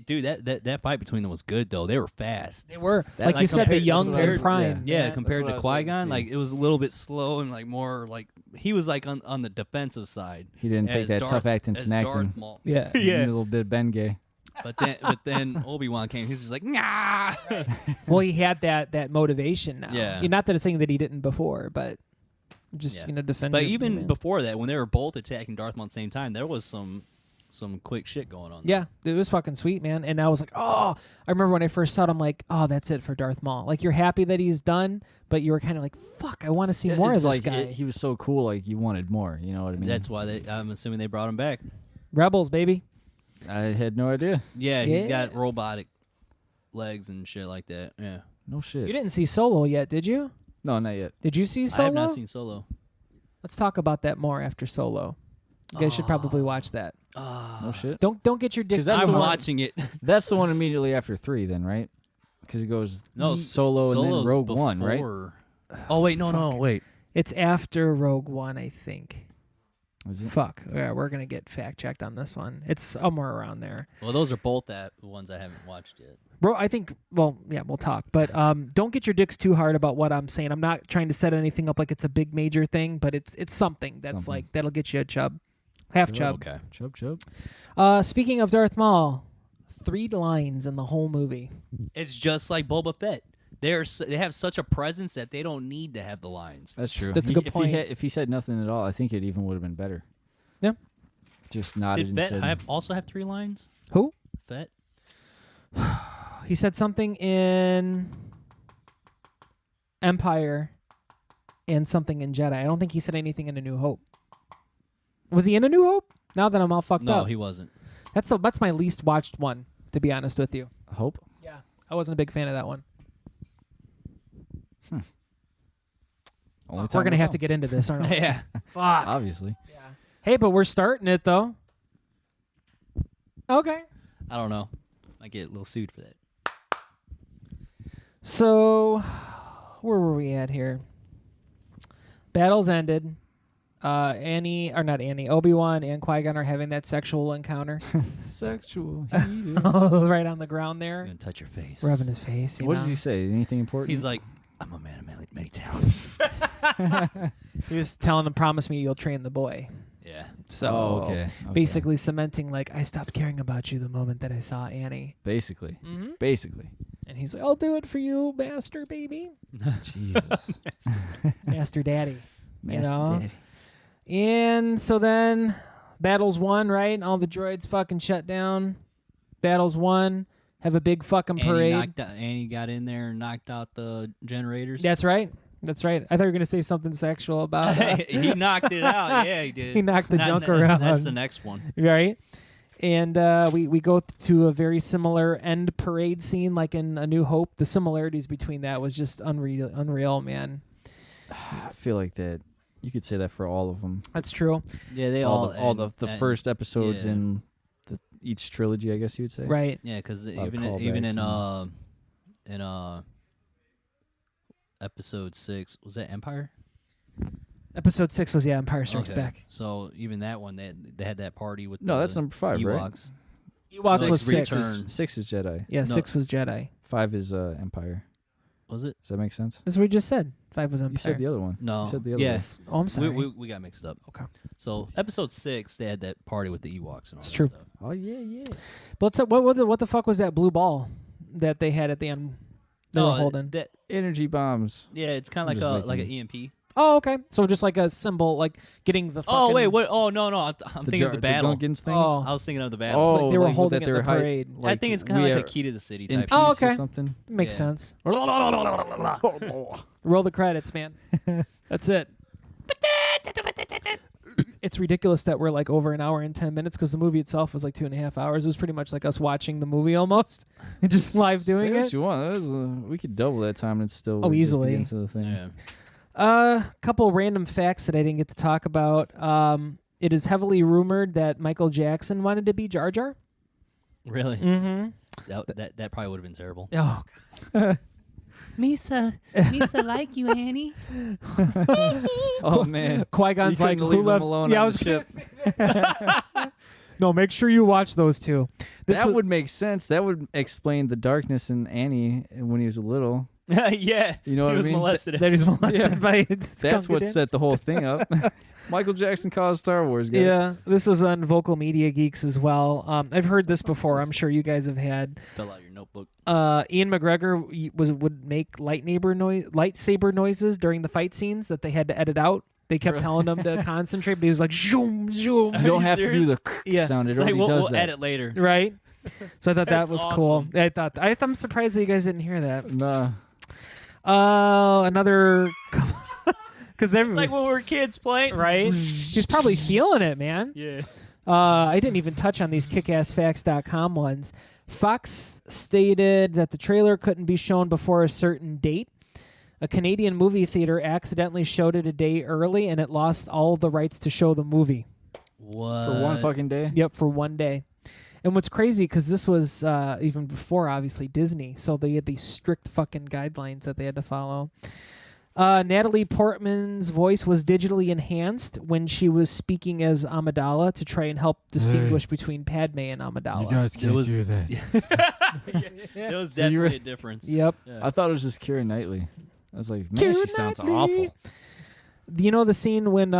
S3: Dude, that fight between them was good though. They were fast.
S1: They were.
S2: That-
S1: like
S3: like
S1: you said, the
S3: compared-
S1: young
S3: that's what I
S1: and
S3: heard,
S1: prime.
S3: Yeah,
S2: That's
S3: compared
S2: what I
S3: to
S2: was waiting to
S3: Qui-Gon,
S2: see.
S3: like it was a little bit slow and like more like he was like on the defensive side.
S2: He didn't take
S3: as
S2: that
S3: Darth-
S2: tough acting
S3: as
S2: snack
S3: Darth
S2: and
S3: Maul.
S1: Yeah.
S2: a little bit of Ben Gay.
S3: But then Obi-Wan came. He's just like, nah.
S1: Well, he had that motivation now.
S3: Yeah.
S1: Not that it's saying that he didn't before, but just
S3: Yeah.
S1: defend.
S3: But
S1: him,
S3: even before that, when they were both attacking Darth Maul at the same time, there was some quick shit going on.
S1: Yeah, it was fucking sweet, man. And I was like, oh, I remember when I first saw it, I'm like, oh, that's it for Darth Maul. Like, you're happy that he's done, but you were kind of like, fuck, I want to see more of
S2: It's
S1: this
S2: like
S1: guy.
S2: he was so cool, like you wanted more. You know what I mean?
S3: That's why I'm assuming they brought him back.
S1: Rebels, baby.
S2: I had no idea.
S3: Yeah,
S1: Yeah.
S3: he's got robotic legs and shit like that. Yeah.
S2: No shit.
S1: You didn't see Solo yet, did you?
S2: No, not yet.
S1: Did you see
S3: I
S1: Solo?
S3: have not seen Solo.
S1: Let's talk about that more after Solo. You guys should probably watch that.
S2: No shit.
S1: Don't get your dick
S2: 'Cause that's
S1: too
S3: I'm
S2: the one-
S1: hard.
S3: watching it.
S2: That's the one immediately after 3, then, right? Because it goes
S3: No,
S2: Solo and then
S3: Solo's
S2: Rogue One, right?
S3: before. Oh wait, no, wait.
S1: It's after Rogue One, I think.
S2: Is it?
S1: Fuck. Yeah, we're gonna get fact checked on this one. It's somewhere around there.
S3: Well, those are both the ones I haven't watched yet.
S1: Bro, I think, well, yeah, we'll talk. But don't get your dicks too hard about what I'm saying. I'm not trying to set anything up like it's a big major thing, but it's something that's
S2: Something.
S1: like, that'll get you a chub. Half chub.
S3: Okay.
S2: Chub.
S1: Speaking of Darth Maul, 3 lines in the whole movie.
S3: It's just like Boba Fett. They have such a presence that they don't need to have the lines.
S2: That's true.
S1: That's a good
S2: if
S1: point.
S2: If he said nothing at all, I think it even would have been better.
S1: Yeah.
S2: Just nodded
S3: Did
S2: and
S3: Fett
S2: said.
S3: also have 3 lines?
S1: Who?
S3: Fett?
S1: He said something in Empire and something in Jedi. I don't think he said anything in A New Hope. Was he in A New Hope? Now that I'm all fucked
S3: No,
S1: up.
S3: he wasn't.
S1: That's my least watched one, to be honest with you.
S2: Hope.
S1: Yeah. I wasn't a big fan of that one.
S2: Only
S1: We're
S2: time
S1: going to
S2: will
S1: have
S2: tell.
S1: to get into this, aren't we?
S3: Yeah.
S1: Fuck.
S2: Obviously.
S1: Hey, but we're starting it, though. Okay.
S3: I don't know. I get a little sued for that.
S1: So, where were we at here? Battle's ended. Obi-Wan and Qui-Gon are having that sexual encounter.
S2: Sexual.
S1: Right on the ground
S3: I'm
S1: there.
S3: gonna touch your face.
S1: Rubbing his face.
S2: What does he say? Anything important?
S3: He's like, I'm a man of many talents.
S1: He was telling him, "Promise me you'll train the boy."
S3: Yeah.
S1: So
S2: okay.
S1: basically cementing like I stopped caring about you the moment that I saw Annie.
S2: Basically.
S1: Mm-hmm.
S2: Basically.
S1: And he's like, "I'll do it for you, master baby,
S2: Jesus.
S1: master daddy."
S2: Master
S1: know?
S2: Daddy.
S1: And so then battle's won, right? All the droids fucking shut down. Battle's won. Have a big fucking parade.
S3: Annie got in there and knocked out the generators.
S1: That's right. That's right. I thought you were gonna say something sexual about.
S3: He knocked it out. Yeah, he did.
S1: He knocked the junk
S3: that's,
S1: around.
S3: That's the next one.
S1: Right. And we go to a very similar end parade scene, like in A New Hope. The similarities between that was just unreal, man.
S2: I feel like that you could say that for all of them.
S1: That's true.
S3: Yeah, they
S2: all the first episodes
S3: yeah.
S2: in each trilogy, I guess you would say.
S1: Right.
S3: Yeah, because
S2: lot of
S3: even
S2: callbacks
S3: in episode 6 was that Empire?
S1: Episode 6 was Empire Strikes
S3: Okay.
S1: Back.
S3: So even that one, they had that party with
S2: No,
S3: the
S2: that's number 5, right?
S3: Ewoks.
S1: Ewoks
S3: Six
S1: was 6.
S3: Return.
S2: 6 is Jedi.
S1: Yeah,
S3: No.
S1: 6 was Jedi.
S2: 5 is Empire.
S3: Was it?
S2: Does that make sense?
S1: That's what we just said. 5 was Empire.
S2: You said the other one.
S3: No.
S2: You said the other
S3: Yes.
S1: Oh, I'm sorry.
S3: We got mixed up.
S1: Okay.
S3: So episode 6, they had that party with the Ewoks and all
S1: It's
S3: that
S1: true.
S3: stuff.
S2: one. Oh, yeah.
S1: But what the fuck was that blue ball that they had at the end? They were holding.
S3: That,
S2: Energy bombs.
S3: yeah, it's kind
S2: I'm
S3: of
S2: just
S3: like an
S2: making-
S3: EMP.
S1: Oh, okay. So just like a symbol, like getting the fucking...
S3: Oh wait, what? Oh no, I'm thinking of the battle.
S2: Gunkins things?
S1: Oh.
S3: I was thinking of the battle.
S2: Oh,
S1: Like they were
S2: like
S1: holding
S2: that
S1: it
S2: they
S1: in
S2: were
S1: the parade.
S3: I think it's kind of
S2: we
S3: like
S2: are
S3: a key to the city
S2: in
S3: type.
S2: peace
S1: Oh,
S2: or
S1: okay.
S2: something.
S1: Makes
S3: Yeah.
S1: sense. Roll the credits, man. That's it. It's ridiculous that we're like over an hour and 10 minutes because the movie itself was like 2.5 hours. It was pretty much like us watching the movie almost and just live doing
S2: Say what
S1: it.
S2: you want. That was, we could double that time and still
S1: Oh,
S2: just be
S1: easily.
S2: into the thing.
S3: Yeah.
S1: Couple random facts that I didn't get to talk about. It is heavily rumored that Michael Jackson wanted to be Jar Jar.
S3: Really?
S1: Mm-hmm.
S3: That probably would have been terrible.
S1: Oh,
S3: Misa like you, Annie.
S2: Oh man,
S1: Qui-Gon's
S2: You
S1: like,
S2: couldn't
S1: who
S2: leave them
S1: left?
S2: alone
S1: Yeah,
S2: on
S1: I was
S2: the
S1: gonna
S2: ship.
S1: say that. No, make sure you watch those two.
S2: that would make sense. That would explain the darkness in Annie when he was little.
S3: Yeah.
S2: You know what
S3: he
S2: I
S3: was
S2: mean?
S3: molested.
S1: that he's molested
S2: Yeah.
S1: by.
S2: That's what set the whole thing up. Michael Jackson caused Star Wars, guys.
S1: Yeah, this was on Vocal Media Geeks as well. I've heard this before. I'm sure you guys have had.
S3: Fill out your notebook.
S1: Ian McGregor would make lightsaber noises during the fight scenes that they had to edit out. They kept telling him to concentrate, but he was like, zoom, zoom.
S2: You don't have to do the
S1: Yeah.
S2: sound. It
S3: It's like,
S2: already
S3: we'll
S2: does that.
S3: edit later.
S1: Right? So I thought that
S3: That's
S1: was cool.
S3: awesome.
S1: I'm surprised that you guys didn't hear that.
S2: Nah.
S1: Another... Because
S3: It's like when we were kids playing.
S1: right? He's probably feeling it, man.
S3: Yeah.
S1: I didn't even touch on these kickassfacts.com ones. Fox stated that the trailer couldn't be shown before a certain date. A Canadian movie theater accidentally showed it a day early, and it lost all the rights to show the movie.
S3: What?
S2: For one fucking day.
S1: Yep, for one day. And what's crazy, because this was even before, obviously, Disney, so they had these strict fucking guidelines that they had to follow. Natalie Portman's voice was digitally enhanced when she was speaking as Amidala to try and help distinguish between Padme and Amidala.
S2: can't
S3: was-
S2: do that.
S3: There was
S2: So you
S3: definitely a difference.
S1: Yep.
S3: Yeah.
S2: I thought it was just Keira Knightley. I was like, man, she
S1: Keira
S2: sounds
S1: Knightley.
S2: awful.
S1: You know the scene when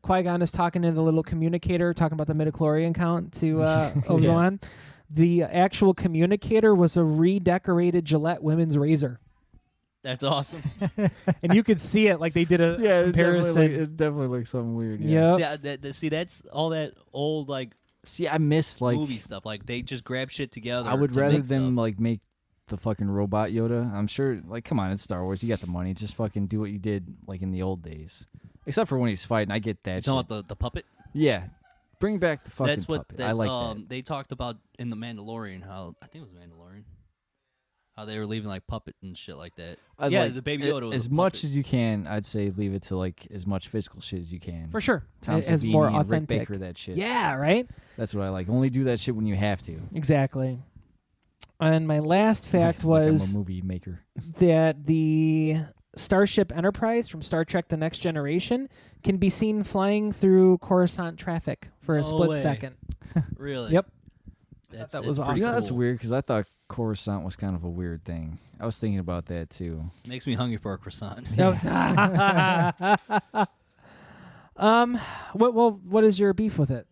S1: Qui-Gon is talking to the little communicator, talking about the midichlorian count to Obi-Wan? The actual communicator was a redecorated Gillette women's razor.
S3: That's awesome.
S1: And you could see it like they did a comparison.
S2: It definitely looks something weird. Yeah.
S1: Yep.
S3: See, that's all that old like
S2: See, I miss like
S3: movie stuff. Like they just grab shit together.
S2: I would
S3: to
S2: rather
S3: make
S2: them
S3: stuff.
S2: like make the fucking robot Yoda. I'm sure, like, come on, it's Star Wars. You got the money. Just fucking do what you did like in the old days. Except for when he's fighting, I get that.
S3: You talking
S2: shit.
S3: about the puppet?
S2: Yeah, bring back the fucking
S3: That's what
S2: puppet.
S3: that's,
S2: I like that.
S3: they talked about in the Mandalorian. How I think it was Mandalorian. How they were leaving like puppet and shit like that.
S2: I was
S3: Yeah,
S2: like,
S3: the Baby Yoda was
S2: as
S3: a
S2: much
S3: puppet.
S2: as you can, I'd say leave it to like as much physical shit as you can.
S1: For sure.
S2: Tom
S1: As
S2: Savini
S1: more
S2: and Rick
S1: authentic.
S2: Baker, that shit.
S1: Yeah, right?
S2: That's what I like. Only do that shit when you have to.
S1: Exactly. And my last fact
S2: Like I'm
S1: was
S2: a movie maker.
S1: that the Starship Enterprise from Star Trek The Next Generation can be seen flying through Coruscant traffic for a
S3: No
S1: split
S3: way.
S1: second.
S3: Really?
S1: Yep. that was
S3: pretty
S1: awesome.
S2: That's
S3: cool.
S2: weird because I thought Coruscant was kind of a weird thing. I was thinking about that too.
S3: Makes me hungry for a croissant.
S1: What is your beef with it?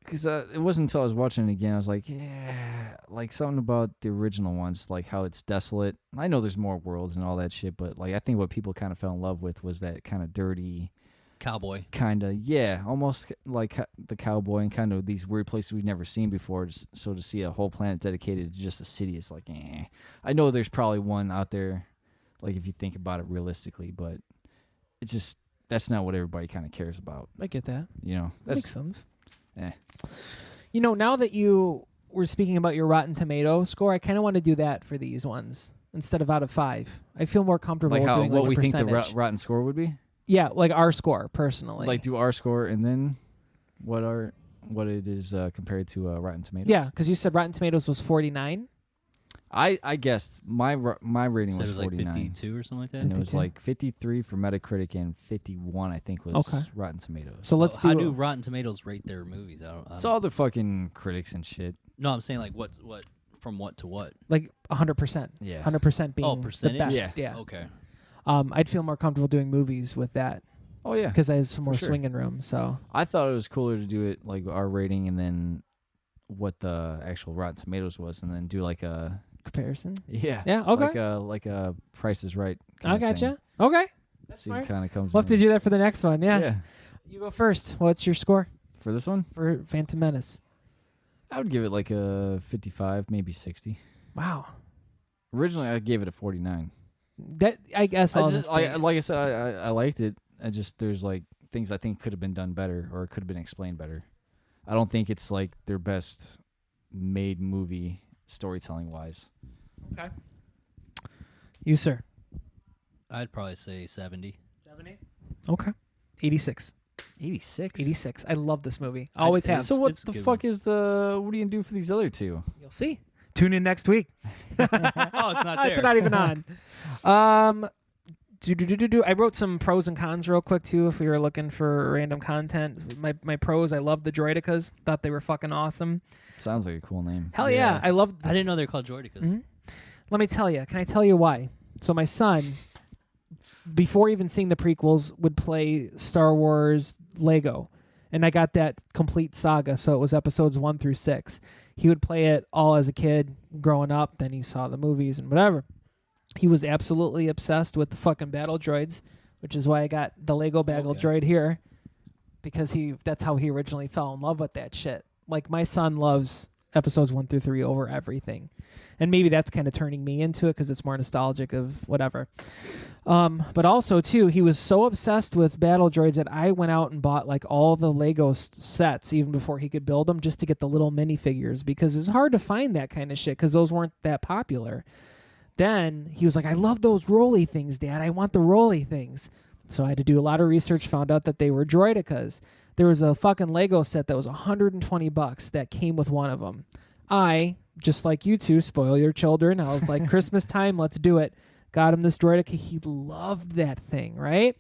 S2: Because it wasn't until I was watching it again, I was like, yeah, like something about the original ones, like how it's desolate. I know there's more worlds and all that shit, but like I think what people kind of fell in love with was that kind of dirty,
S3: Cowboy.
S2: kind of, yeah, almost like the cowboy and kind of these weird places we've never seen before. So to see a whole planet dedicated to just a city, it's like, eh. I know there's probably one out there, like if you think about it realistically, but it's just, that's not what everybody kind of cares about.
S1: I get that.
S2: You know,
S1: That
S2: that's
S1: makes sense.
S2: eh.
S1: You know, now that you were speaking about your Rotten Tomato score, I kind of want to do that for these ones instead of out of 5. I feel more comfortable
S2: Like
S1: with
S2: how
S1: doing
S2: what
S1: like
S2: we
S1: a
S2: think the
S1: percentage.
S2: rotten score would be.
S1: Yeah, like our score personally.
S2: Like do our score and then what it is compared to Rotten Tomatoes.
S1: yeah, because you said Rotten Tomatoes was 49.
S2: I guessed my rating
S3: Said
S2: was
S3: it was like
S2: 49,
S3: 52 or something like that.
S2: and it was
S1: 52?
S2: like 53 for Metacritic and 51 I think was
S1: Okay.
S2: Rotten Tomatoes.
S1: So let's
S3: How
S1: do.
S3: do Rotten Tomatoes rate their movies? I
S2: It's
S3: don't
S2: all the fucking critics and shit.
S3: No, I'm saying like what from what to what?
S1: like 100%.
S2: Yeah.
S1: 100% being
S3: Oh, percentage?
S1: the best.
S2: Yeah.
S1: Yeah.
S3: Okay.
S1: I'd feel more comfortable doing movies with that
S2: Oh yeah.
S1: because I have some more
S2: sure.
S1: swinging room. So
S2: I thought it was cooler to do it like our rating and then what the actual Rotten Tomatoes was, and then do like a
S1: comparison.
S2: yeah
S1: Okay.
S2: like a Price is Right.
S1: I gotcha. Okay. That's
S2: See,
S1: smart.
S2: kind of comes.
S1: We'll have to
S2: in.
S1: do that for the next one. Yeah.
S2: Yeah.
S1: You go first. What's your score
S2: For this one,
S1: for Phantom Menace?
S2: I would give it like a 55, maybe 60.
S1: Wow.
S2: Originally, I gave it a 49.
S1: That I guess I'll
S2: Like I said, I liked it. I just there's like things I think could have been done better or could have been explained better. I don't think it's like their best made movie storytelling wise.
S1: Okay. You, sir.
S3: I'd probably say 70.
S1: 70. Okay. 86.
S2: 86.
S1: 86. I love this movie. Always have.
S2: So what
S3: it's a
S2: the
S3: good
S2: fuck is the? What are you gonna do for these other two?
S1: You'll see. Tune in next week.
S3: Oh, it's not there.
S1: It's not even on. I wrote some pros and cons real quick too. If we were looking for random content, my pros. I love the Droidicas. Thought they were fucking awesome.
S2: Sounds like a cool name.
S1: Hell yeah,
S3: Yeah.
S1: I love.
S3: I didn't know they were called Droidicas.
S1: Mhm. Let me tell you. Can I tell you why? So my son, before even seeing the prequels, would play Star Wars Lego, and I got that complete saga. So it was episodes 1 through 6. He would play it all as a kid, growing up. Then he saw the movies and whatever. He was absolutely obsessed with the fucking battle droids, which is why I got the Lego battle
S3: Okay.
S1: droid here, because that's how he originally fell in love with that shit. Like my son loves episodes 1 through 3 over everything, and maybe that's kind of turning me into it because it's more nostalgic of whatever. But also too, he was so obsessed with battle droids that I went out and bought like all the Lego sets even before he could build them, just to get the little minifigures, because it's hard to find that kind of shit because those weren't that popular. Then he was like, I love those rolly things, Dad. I want the rolly things. So I had to do a lot of research, found out that they were Droidicas. There was a fucking Lego set that was $120 that came with one of them. I, just like you two, spoil your children. I was like, Christmas time, let's do it. Got him this Droidica. He loved that thing, right?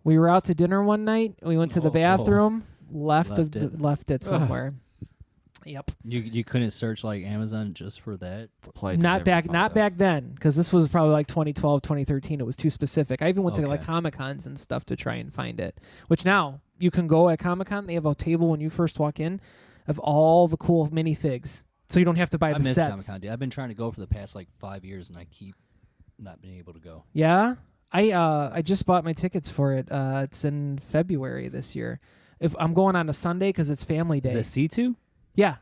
S1: We were out to dinner one night. We went to the
S3: Oh,
S1: bathroom, left
S3: Left
S1: it somewhere. Yep.
S3: You couldn't search like Amazon just for that?
S1: Not back then, because this was probably like 2012, 2013. It was too specific. I even went to like
S3: Okay.
S1: Comic-Cons and stuff to try and find it, which now you can go at Comic-Con. They have a table when you first walk in of all the cool minifigs, so you don't have to buy
S3: I
S1: the
S3: miss
S1: sets.
S3: Comic-Con, dude. I've been trying to go for the past like 5 years, and I keep not being able to go.
S1: Yeah, I just bought my tickets for it. It's in February this year. If I'm going on a Sunday because it's family day.
S3: Is it C2?
S1: Yeah.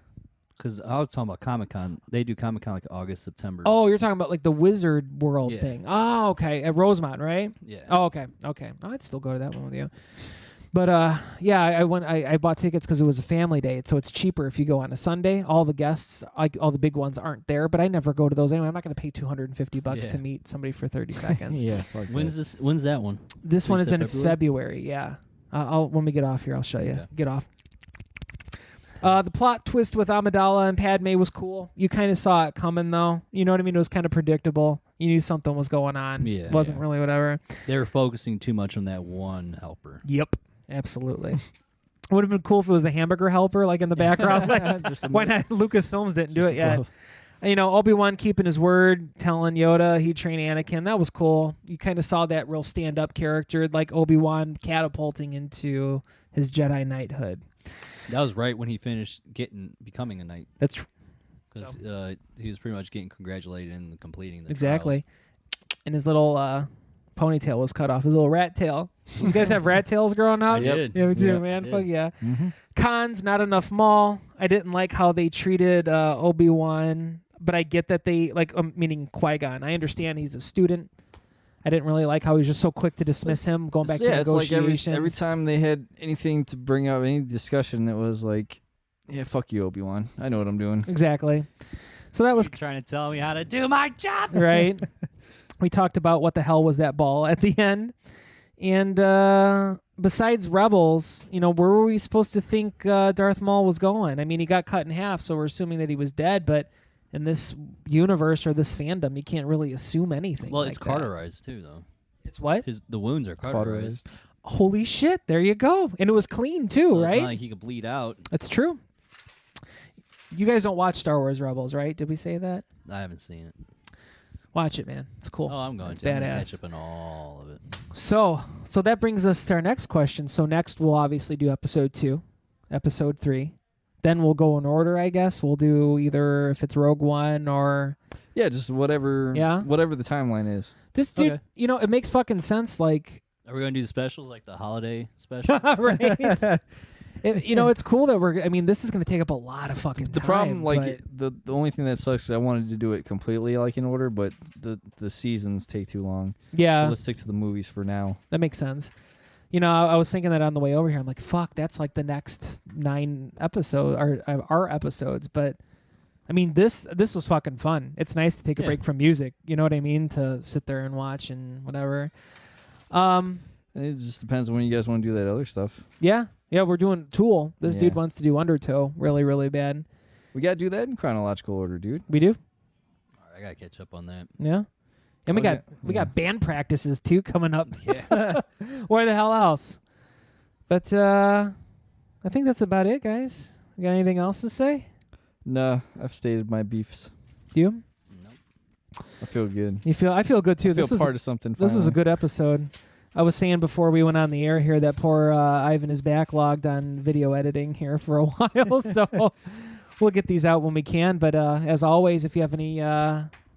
S3: Because I was talking about Comic-Con. They do Comic-Con like August, September.
S1: Oh, you're talking about like the Wizard World
S3: Yeah.
S1: thing. Oh, okay. At Rosemont, right?
S3: Yeah.
S1: Oh, okay. Okay. I'd still go to that one with you. But yeah, I went. I bought tickets because it was a family day, so it's cheaper if you go on a Sunday. All the guests, like all the big ones, aren't there. But I never go to those anyway. I'm not going to pay $250
S3: Yeah.
S1: to meet somebody for 30 seconds.
S2: Yeah. Fuck
S3: When's
S2: that.
S3: this? When's that one?
S1: This
S3: You
S1: one is
S3: said
S1: in
S3: February?
S1: February. Yeah. I'll when we get off here, I'll show you.
S3: Okay.
S1: Get off. The plot twist with Amidala and Padme was cool. You kind of saw it coming, though. You know what I mean? It was kind of predictable. You knew something was going on.
S3: Yeah,
S1: Wasn't
S3: yeah.
S1: really whatever.
S3: They were focusing too much on that one helper.
S1: Yep. Absolutely. It would have been cool if it was a hamburger helper, like in the background. Like,
S2: Just the
S1: why not? Lucasfilms didn't do
S2: just
S1: it
S2: the
S1: yet.
S2: glove.
S1: You know, Obi-Wan keeping his word, telling Yoda he'd train Anakin. That was cool. You kind of saw that real stand-up character, like Obi-Wan catapulting into his Jedi knighthood.
S3: That was right when he finished becoming a knight,
S1: That's
S3: because he was pretty much getting congratulated and completing the
S1: exactly. And his little ponytail was cut off. His little rat tail. You guys have rat tails growing up?
S3: I did.
S1: Yeah, me too,
S2: Yeah.
S1: man.
S3: Did.
S1: Fuck yeah.
S2: Mm-hmm.
S1: Cons, not enough Maul. I didn't like how they treated Obi-Wan, but I get that they, like, meaning Qui-Gon. I understand he's a student. I didn't really like how he was just so quick to dismiss him, going back to
S2: It's like
S1: negotiations.
S2: every time they had anything to bring up, any discussion, it was like, yeah, fuck you, Obi-Wan. I know what I'm doing.
S1: Exactly. So that was
S3: You're trying to tell me how to do my job.
S1: right. We talked about what the hell was that ball at the end. And besides Rebels, you know, where were we supposed to think Darth Maul was going? I mean, he got cut in half, so we're assuming that he was dead, but in this universe or this fandom, you can't really assume anything.
S3: Well,
S1: like
S3: it's
S1: that.
S3: cauterized too, though.
S1: It's what?
S3: The wounds are cauterized.
S1: Holy shit, there you go. And it was clean too,
S3: So
S1: right?
S3: It's not like he could bleed out.
S1: That's true. You guys don't watch Star Wars Rebels, right? Did we say that?
S3: I haven't seen it.
S1: Watch it, man. It's cool.
S3: Oh, I'm going
S1: It's
S3: to. I'm gonna
S1: badass.
S3: catch up on all of it.
S1: So that brings us to our next question. So next we'll obviously do episode 2, episode 3. Then we'll go in order, I guess. We'll do either if it's Rogue One or
S2: Yeah, just whatever.
S1: Yeah?
S2: Whatever the timeline is.
S1: this dude.
S3: Okay.
S1: You know, it makes fucking sense. Like,
S3: Are we going to do the specials, like the holiday special?
S1: right? You know, it's cool that I mean, this is going to take up a lot of fucking
S2: The
S1: time.
S2: problem, like
S1: but
S2: the only thing that sucks is I wanted to do it completely like in order, but the seasons take too long.
S1: yeah,
S2: So let's stick to the movies for now.
S1: that makes sense. You know, I was thinking that on the way over here. I'm like, fuck, that's like the next 9 episodes, or our episodes. But I mean, this was fucking fun. It's nice to take a
S3: Yeah.
S1: break from music. You know what I mean? To sit there and watch and whatever.
S2: It just depends on when you guys want to do that other stuff.
S1: Yeah, we're doing Tool. This dude
S2: Yeah.
S1: wants to do Undertow really, really bad.
S2: We gotta do that in chronological order, dude.
S1: We do.
S3: All right, I got to catch up on that.
S1: Yeah. And we
S2: Oh,
S1: got
S2: yeah.
S1: band practices too coming up.
S3: Yeah.
S1: Where the hell else? But I think that's about it, guys. You got anything else to say?
S2: Nah, I've stated my beefs.
S1: You?
S3: Nope.
S2: I feel good.
S1: I feel good too.
S2: I feel
S1: This was
S2: part of something.
S1: this was a
S2: finally.
S1: good episode. I was saying before we went on the air here that poor Ivan is backlogged on video editing here for a while, so we'll get these out when we can. But as always, if you have any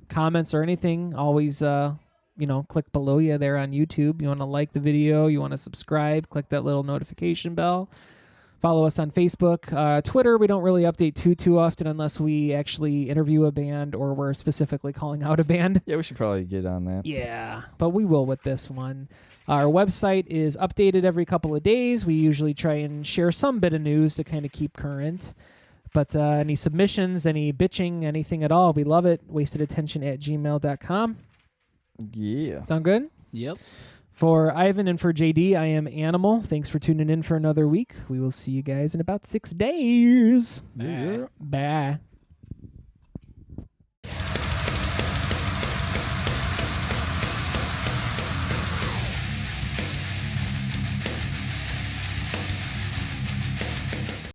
S1: comments or anything, always click below you there on YouTube. You want to like the video, you want to subscribe, click that little notification bell. Follow us on Facebook. Twitter, we don't really update too often unless we actually interview a band or we're specifically calling out a band.
S2: Yeah, we should probably get on that.
S1: Yeah, but we will with this one. Our website is updated every couple of days. We usually try and share some bit of news to kind of keep current. But any submissions, any bitching, anything at all, we love it. wastedattention@gmail.com.
S2: Yeah.
S1: Sound good?
S3: Yep.
S1: For Ivan and for JD, I am Animal. Thanks for tuning in for another week. We will see you guys in about 6 days.
S3: Bye.
S1: Bye.